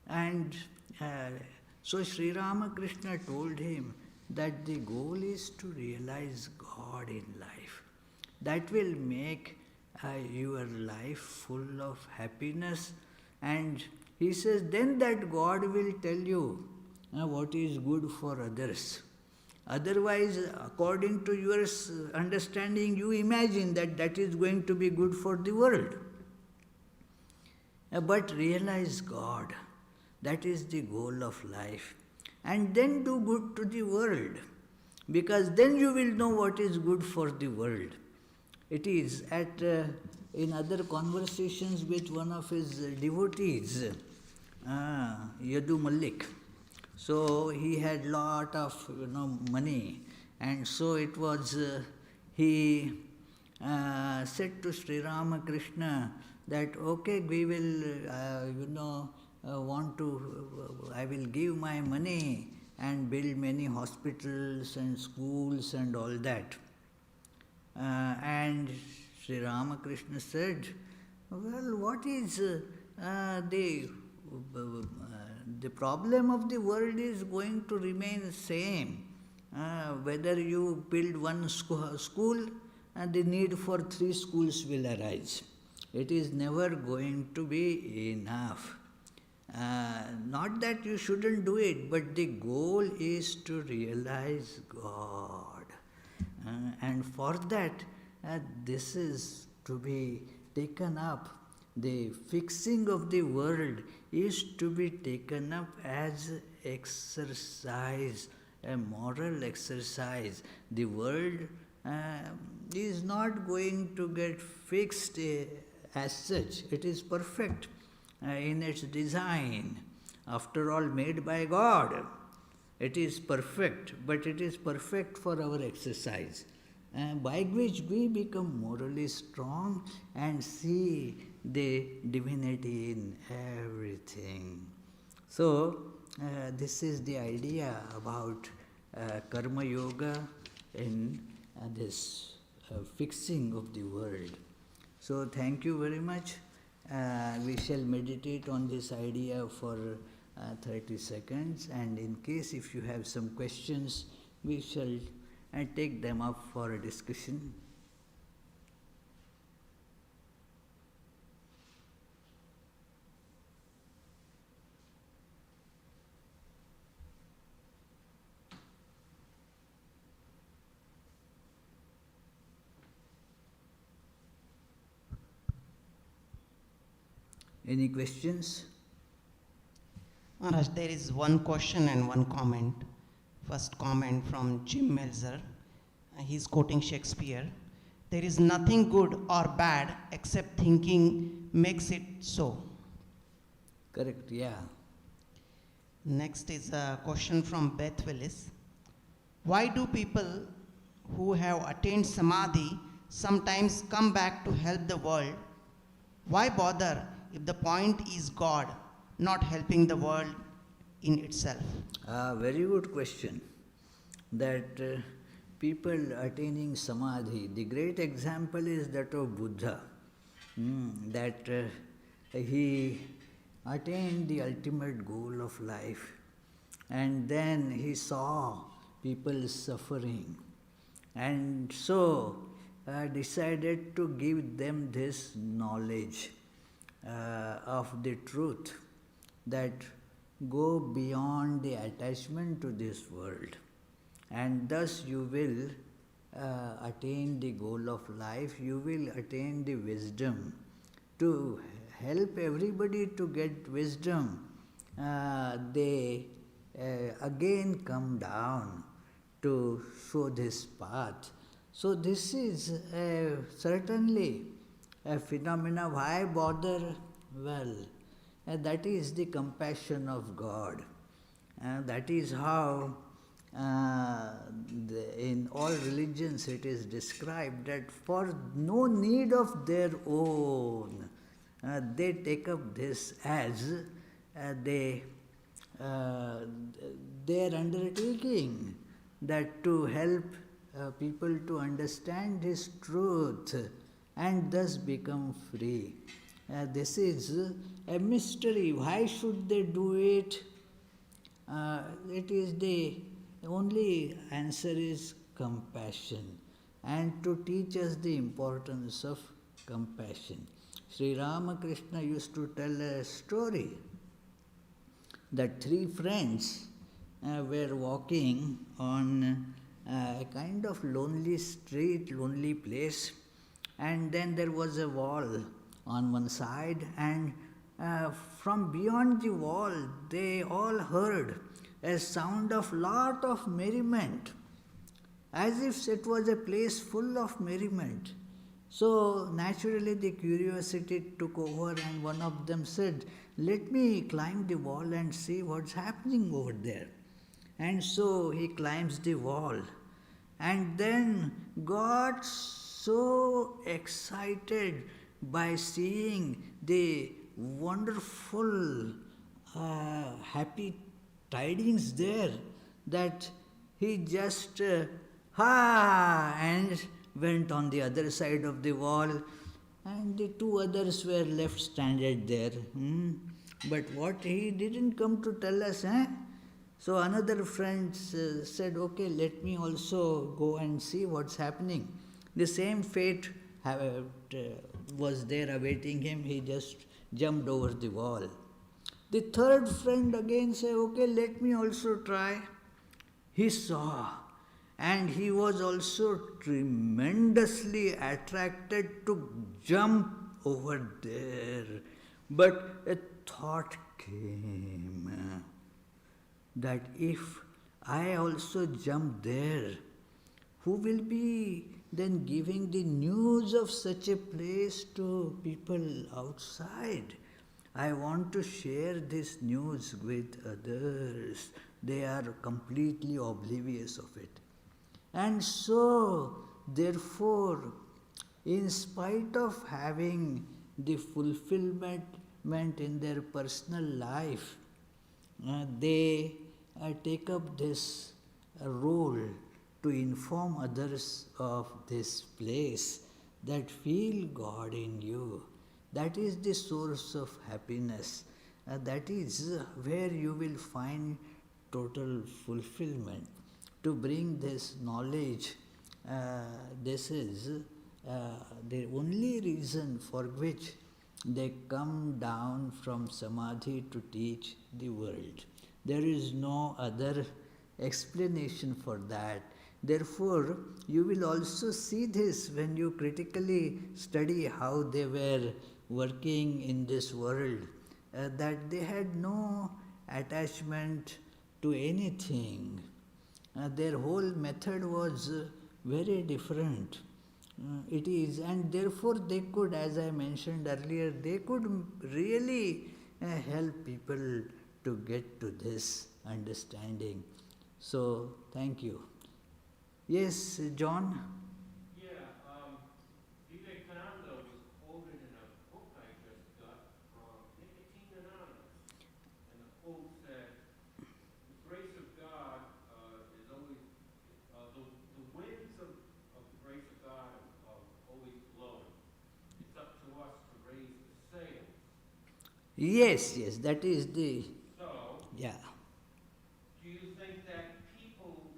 Speaker 1: And so Sri Ramakrishna told him that the goal is to realize God in life. That will make your life full of happiness. And he says, then that God will tell you what is good for others. Otherwise, according to your understanding, you imagine that that is going to be good for the world. But realize God. That is the goal of life. And then do good to the world. Because then you will know what is good for the world. It is in other conversations with one of his devotees, Yadu Malik. So he had lot of money, and so it was he said to Sri Ramakrishna that okay, we will I will give my money and build many hospitals and schools and all that. And Sri Ramakrishna said, well, what is the problem of the world is going to remain same. Whether you build one school, the need for 3 schools will arise. It is never going to be enough. Not that you shouldn't do it, but the goal is to realize God. And for that, this is to be taken up. The fixing of the world is to be taken up as exercise, a moral exercise. The world is not going to get fixed as such. It is perfect in its design. After all, made by God. It is perfect, but it is perfect for our exercise, by which we become morally strong and see the divinity in everything. So, this is the idea about karma yoga in this fixing of the world. So, thank you very much. We shall meditate on this idea for 30 seconds, and in case if you have some questions, we shall take them up for a discussion. Any questions?
Speaker 3: Maharaj, there is one question and one comment. First comment from Jim Melzer. He's quoting Shakespeare. There is nothing good or bad except thinking makes it so.
Speaker 1: Correct, yeah.
Speaker 3: Next is a question from Beth Willis. Why do people who have attained samadhi sometimes come back to help the world? Why bother if the point is God, not helping the world in itself?
Speaker 1: Very good question. That people attaining samadhi, the great example is that of Buddha, that he attained the ultimate goal of life, and then he saw people suffering, and so decided to give them this knowledge of the truth, that go beyond the attachment to this world, and thus you will attain the goal of life, you will attain the wisdom. To help everybody to get wisdom, they again come down to show this path. So this is certainly a phenomena. Why bother? Well, that is the compassion of God. That is how in all religions it is described that for no need of their own, they take up this as their undertaking, that to help people to understand His truth and thus become free. This is a mystery. Why should they do it? It is the only answer is compassion, and to teach us the importance of compassion. Sri Ramakrishna used to tell a story that three friends were walking on a kind of lonely street, lonely place, and then there was a wall on one side, and from beyond the wall they all heard a sound of lot of merriment, as if it was a place full of merriment. So naturally the curiosity took over, and one of them said, "Let me climb the wall and see what's happening over there." And so he climbs the wall, and then got so excited by seeing the wonderful happy tidings there that he just and went on the other side of the wall, and the two others were left stranded there. But what he didn't come to tell us, So another friend said, "Okay, let me also go and see what's happening." The same fate was there awaiting him. He just jumped over the wall. The third friend again said, "Okay, let me also try." He saw, and he was also tremendously attracted to jump over there. But a thought came that if I also jump there, who will be then giving the news of such a place to people outside? I want to share this news with others. They are completely oblivious of it. And so, therefore, in spite of having the fulfillment in their personal life, they take up this role to inform others of this place, that feel God in you. That is the source of happiness. That is where you will find total fulfillment. To bring this knowledge, this is the only reason for which they come down from Samadhi to teach the world. There is no other explanation for that. Therefore, you will also see this when you critically study how they were working in this world, that they had no attachment to anything. Their whole method was very different. It is, and therefore they could, as I mentioned earlier, they could really help people to get to this understanding. So, thank you. Yes, John?
Speaker 2: Vivekananda was quoted in a book I just got from Nicotine Anonymous, and the quote said, "The grace of God is always, the winds of the grace of God are always blowing. It's up to us to raise the sails."
Speaker 1: Yes, that is the,
Speaker 2: So,
Speaker 1: yeah.
Speaker 2: do you think that people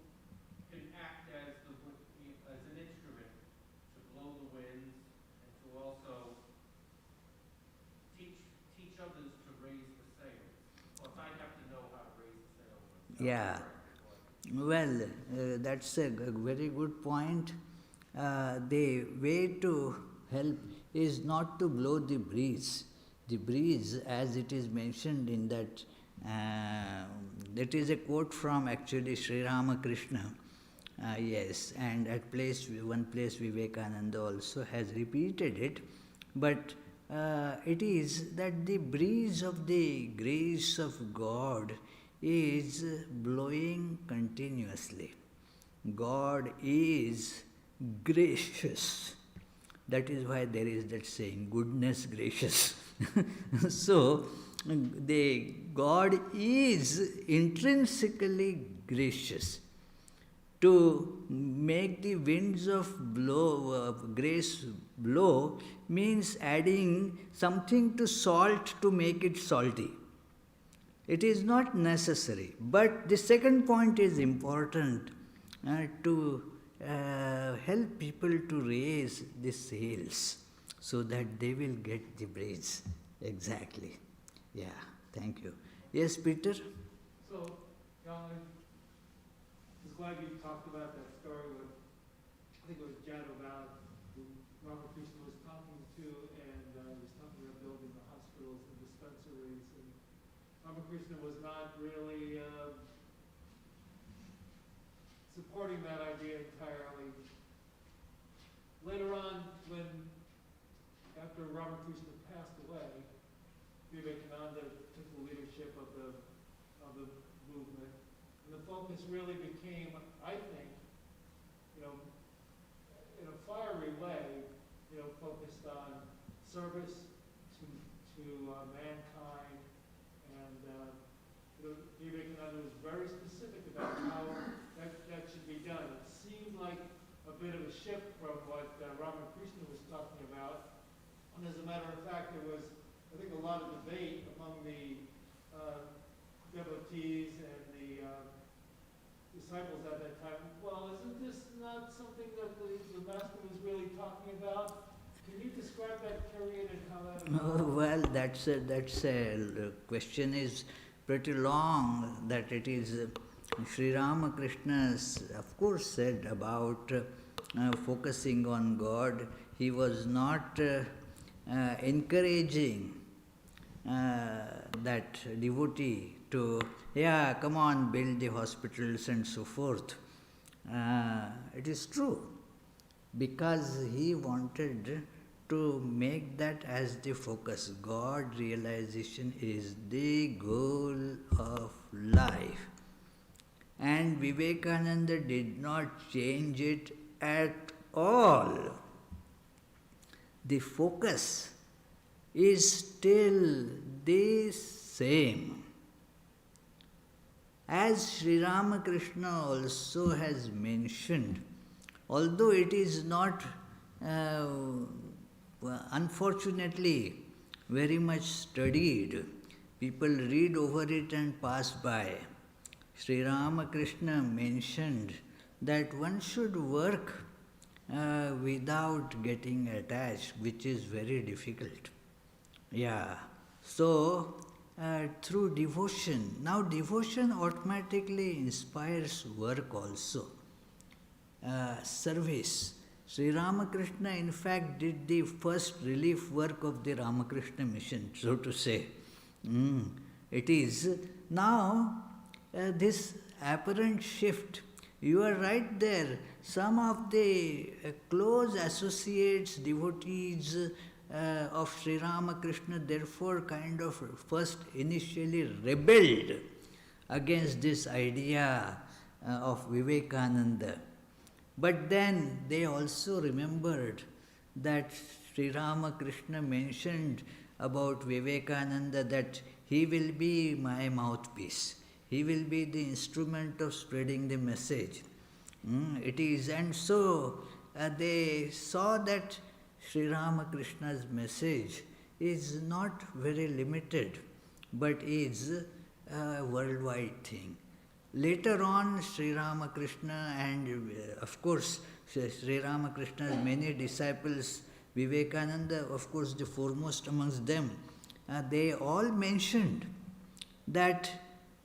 Speaker 2: can act as an instrument to blow the winds and to also teach others to raise the sails? Of course, I'd have to know how to raise the sail myself.
Speaker 1: Yeah. Well, that's a very good point. The way to help is not to blow the breeze. The breeze, as it is mentioned in that That is a quote from actually Sri Ramakrishna. Yes, and at one place Vivekananda also has repeated it, but it is that the breeze of the grace of God is blowing continuously. God is gracious. That is why there is that saying, goodness gracious. So, the God is intrinsically gracious. To make the winds of grace blow means adding something to salt to make it salty. It is not necessary. But the second point is important, to help people to raise the sails so that they will get the breeze. Exactly. Yeah, thank you. Yes, Peter?
Speaker 2: So, John, I was glad you talked about that story with, I think it was Jadavau, who Ramakrishna was talking to, and he was talking about building the hospitals and dispensaries, and Ramakrishna was not really supporting that idea entirely. Later on, after Ramakrishna passed away, Vivekananda took the leadership of the movement, and the focus really became, I think, in a fiery way, focused on service to mankind, and Vivekananda was very specific about how that should be done. It seemed like a bit of a shift from what Ramakrishna was talking about, and as a matter of fact, there was, I think, a lot of debate among the devotees and the disciples at that time. Well, isn't this not something that the master was really talking about? Can you describe that period and how that evolved?
Speaker 1: Well, that's a question is pretty long, that it is Sri Ramakrishna, of course, said about focusing on God. He was not encouraging that devotee to, come on, build the hospitals and so forth. It is true, because he wanted to make that as the focus. God realization is the goal of life. And Vivekananda did not change it at all. The focus is still the same. As Sri Ramakrishna also has mentioned, although it is not, unfortunately, very much studied, people read over it and pass by. Sri Ramakrishna mentioned that one should work without getting attached, which is very difficult. So, through devotion. Now, devotion automatically inspires work also. Service. Sri Ramakrishna, in fact, did the first relief work of the Ramakrishna mission, so to say. It is now this apparent shift. You are right there. Some of the close associates, devotees of Sri Ramakrishna, therefore, kind of first initially rebelled against this idea of Vivekananda. But then they also remembered that Sri Ramakrishna mentioned about Vivekananda that he will be my mouthpiece. He will be the instrument of spreading the message. It is, and so they saw that Sri Ramakrishna's message is not very limited, but is a worldwide thing. Later on, Sri Ramakrishna and, of course, Sri Ramakrishna's many disciples, Vivekananda, of course, the foremost amongst them, they all mentioned that,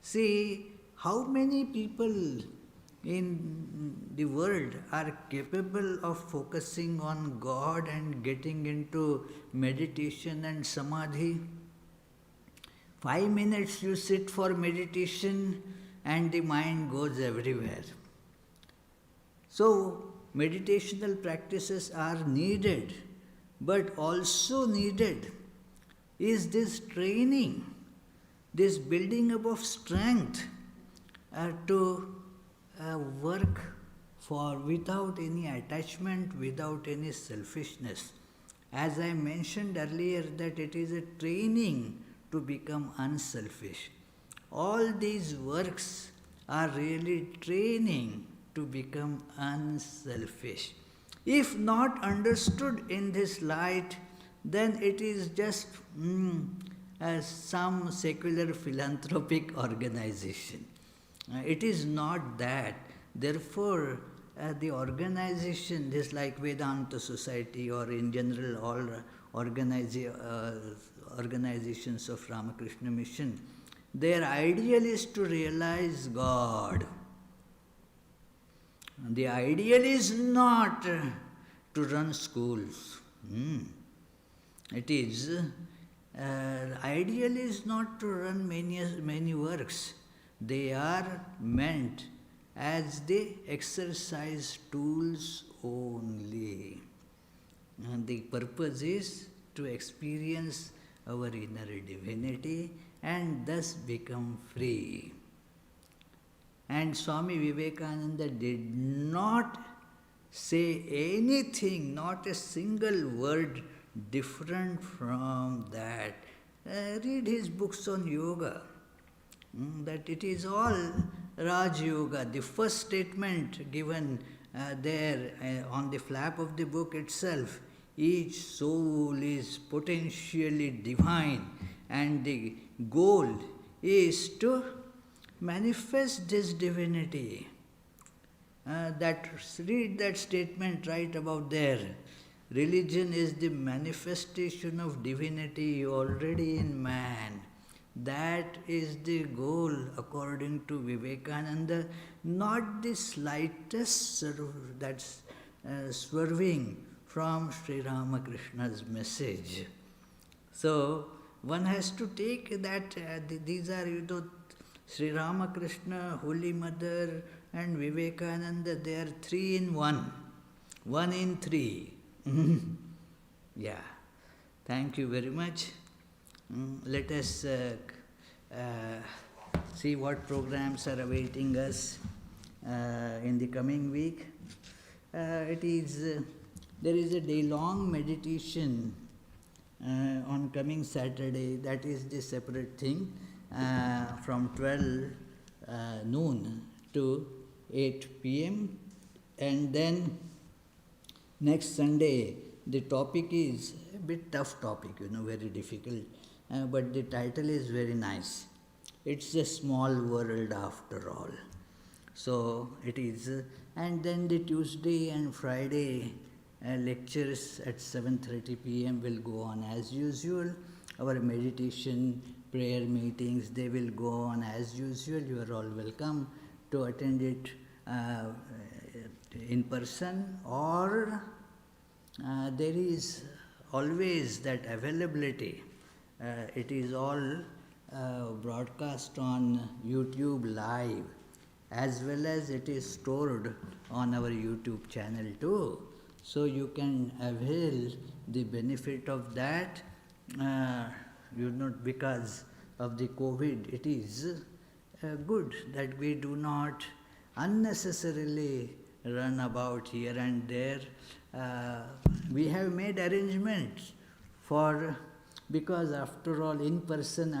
Speaker 1: see, how many people in the world are capable of focusing on God and getting into meditation and samadhi? 5 minutes you sit for meditation and the mind goes everywhere. So, meditational practices are needed, but also needed is this training, this building up of strength to work for without any attachment, without any selfishness. As I mentioned earlier, that it is a training to become unselfish. All these works are really training to become unselfish. If not understood in this light, then it is just as some secular philanthropic organization. It is not that. Therefore, the organization, just like Vedanta Society or in general all organizations of Ramakrishna Mission, their ideal is to realize God. The ideal is not to run schools. It is, ideal is not to run many works. They are meant as the exercise tools only. And the purpose is to experience our inner divinity and thus become free. And Swami Vivekananda did not say anything, not a single word different from that. Read his books on yoga. That it is all Raj Yoga. The first statement given there on the flap of the book itself, each soul is potentially divine and the goal is to manifest this divinity. Read that statement right about there. Religion is the manifestation of divinity already in man. That is the goal according to Vivekananda, not the slightest swerving from Sri Ramakrishna's message. So one has to take that, these are, Sri Ramakrishna, Holy Mother and Vivekananda, they are 3 in 1. 1 in 3. Yeah. Thank you very much. Let us see what programs are awaiting us in the coming week. There is a day-long meditation on coming Saturday. That is the separate thing, from 12 noon to 8 p.m. And then next Sunday, the topic is a bit tough topic, very difficult. But the title is very nice. It's a small world after all. So it is, and then the Tuesday and Friday lectures at 7:30 p.m. will go on as usual. Our meditation, prayer meetings, they will go on as usual. You are all welcome to attend it in person, or there is always that availability. It is all broadcast on YouTube live, as well as it is stored on our YouTube channel too. So you can avail the benefit of that. Because of the COVID, it is good that we do not unnecessarily run about here and there. We have made arrangements because after all, in-person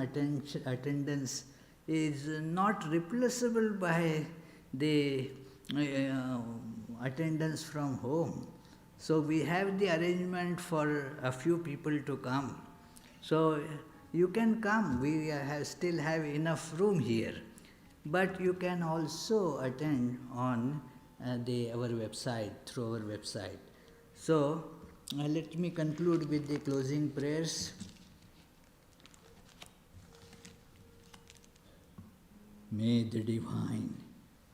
Speaker 1: attendance is not replaceable by the attendance from home. So we have the arrangement for a few people to come. So you can come. We still have enough room here. But you can also attend on our website, through our website. So let me conclude with the closing prayers. May the Divine,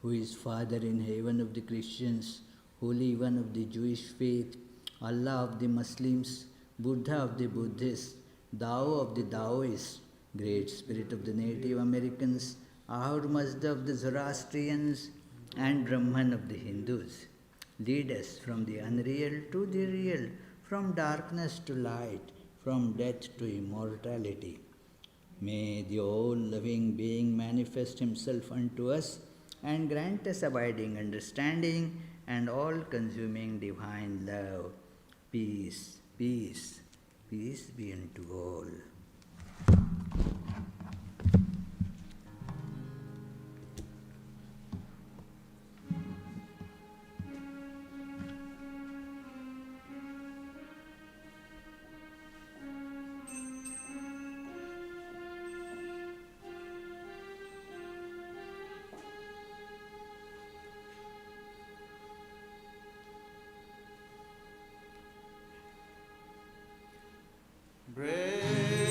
Speaker 1: who is Father in heaven of the Christians, Holy One of the Jewish faith, Allah of the Muslims, Buddha of the Buddhists, Tao of the Taoists, Great Spirit of the Native Americans, Ahura Mazda of the Zoroastrians, and Brahman of the Hindus, lead us from the unreal to the real, from darkness to light, from death to immortality. May the all-loving being manifest himself unto us and grant us abiding understanding and all-consuming divine love. Peace, peace, peace be unto all.
Speaker 2: Break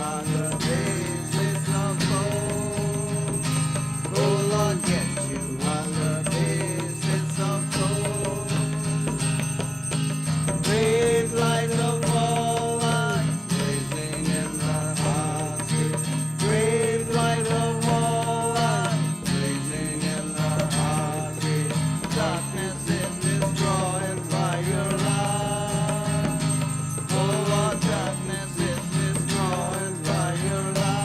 Speaker 2: on the basis of gold. Oh Lord, get you on the basis of gold. Brave light of all lights blazing in the heartbeat. Brave light of all lights blazing in the heartbeat. Darkness is destroyed by your light. Oh Lord, darkness is destroyed by your light.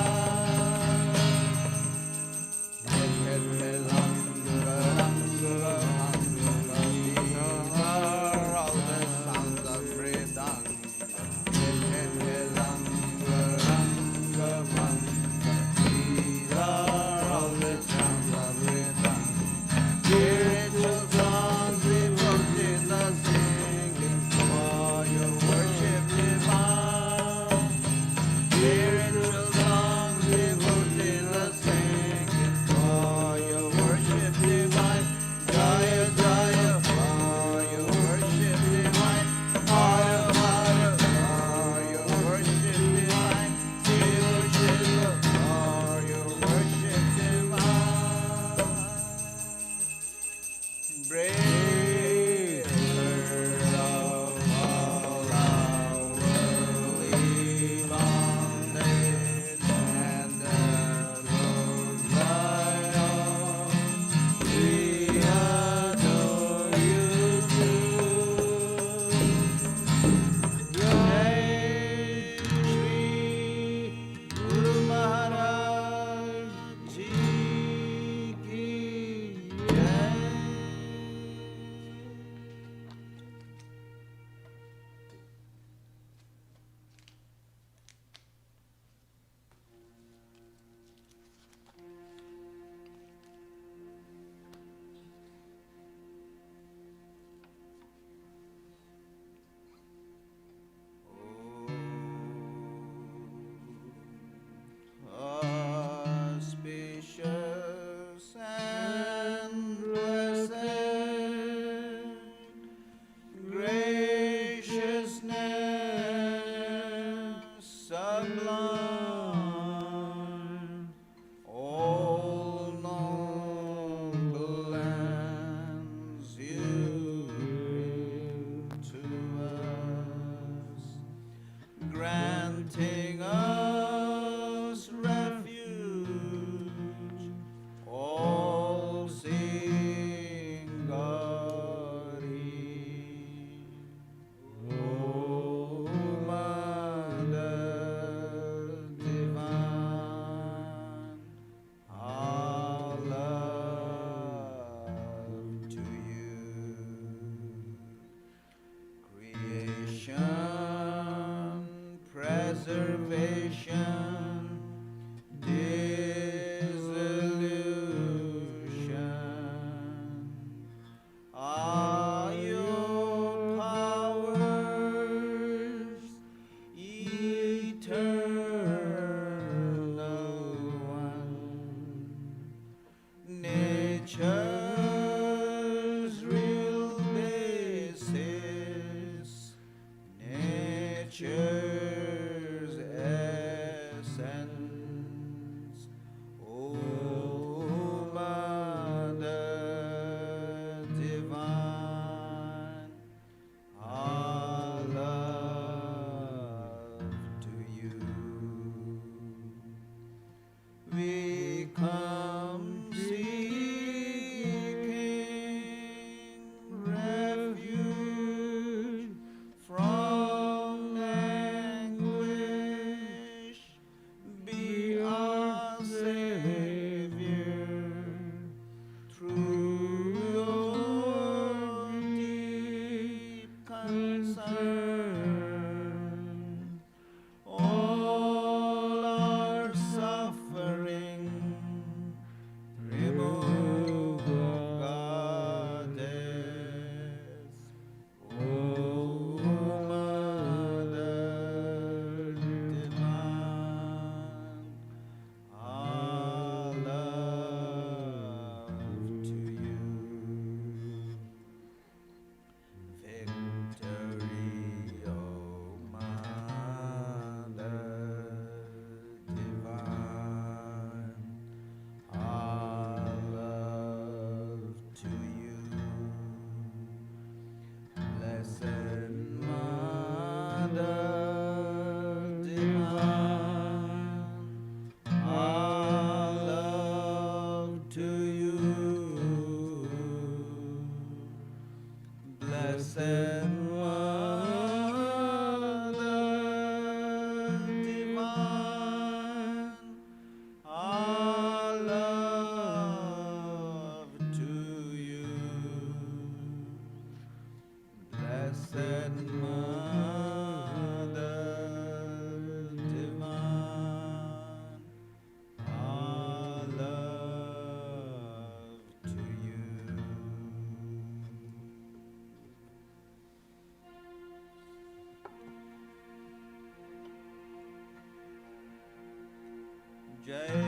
Speaker 2: Jai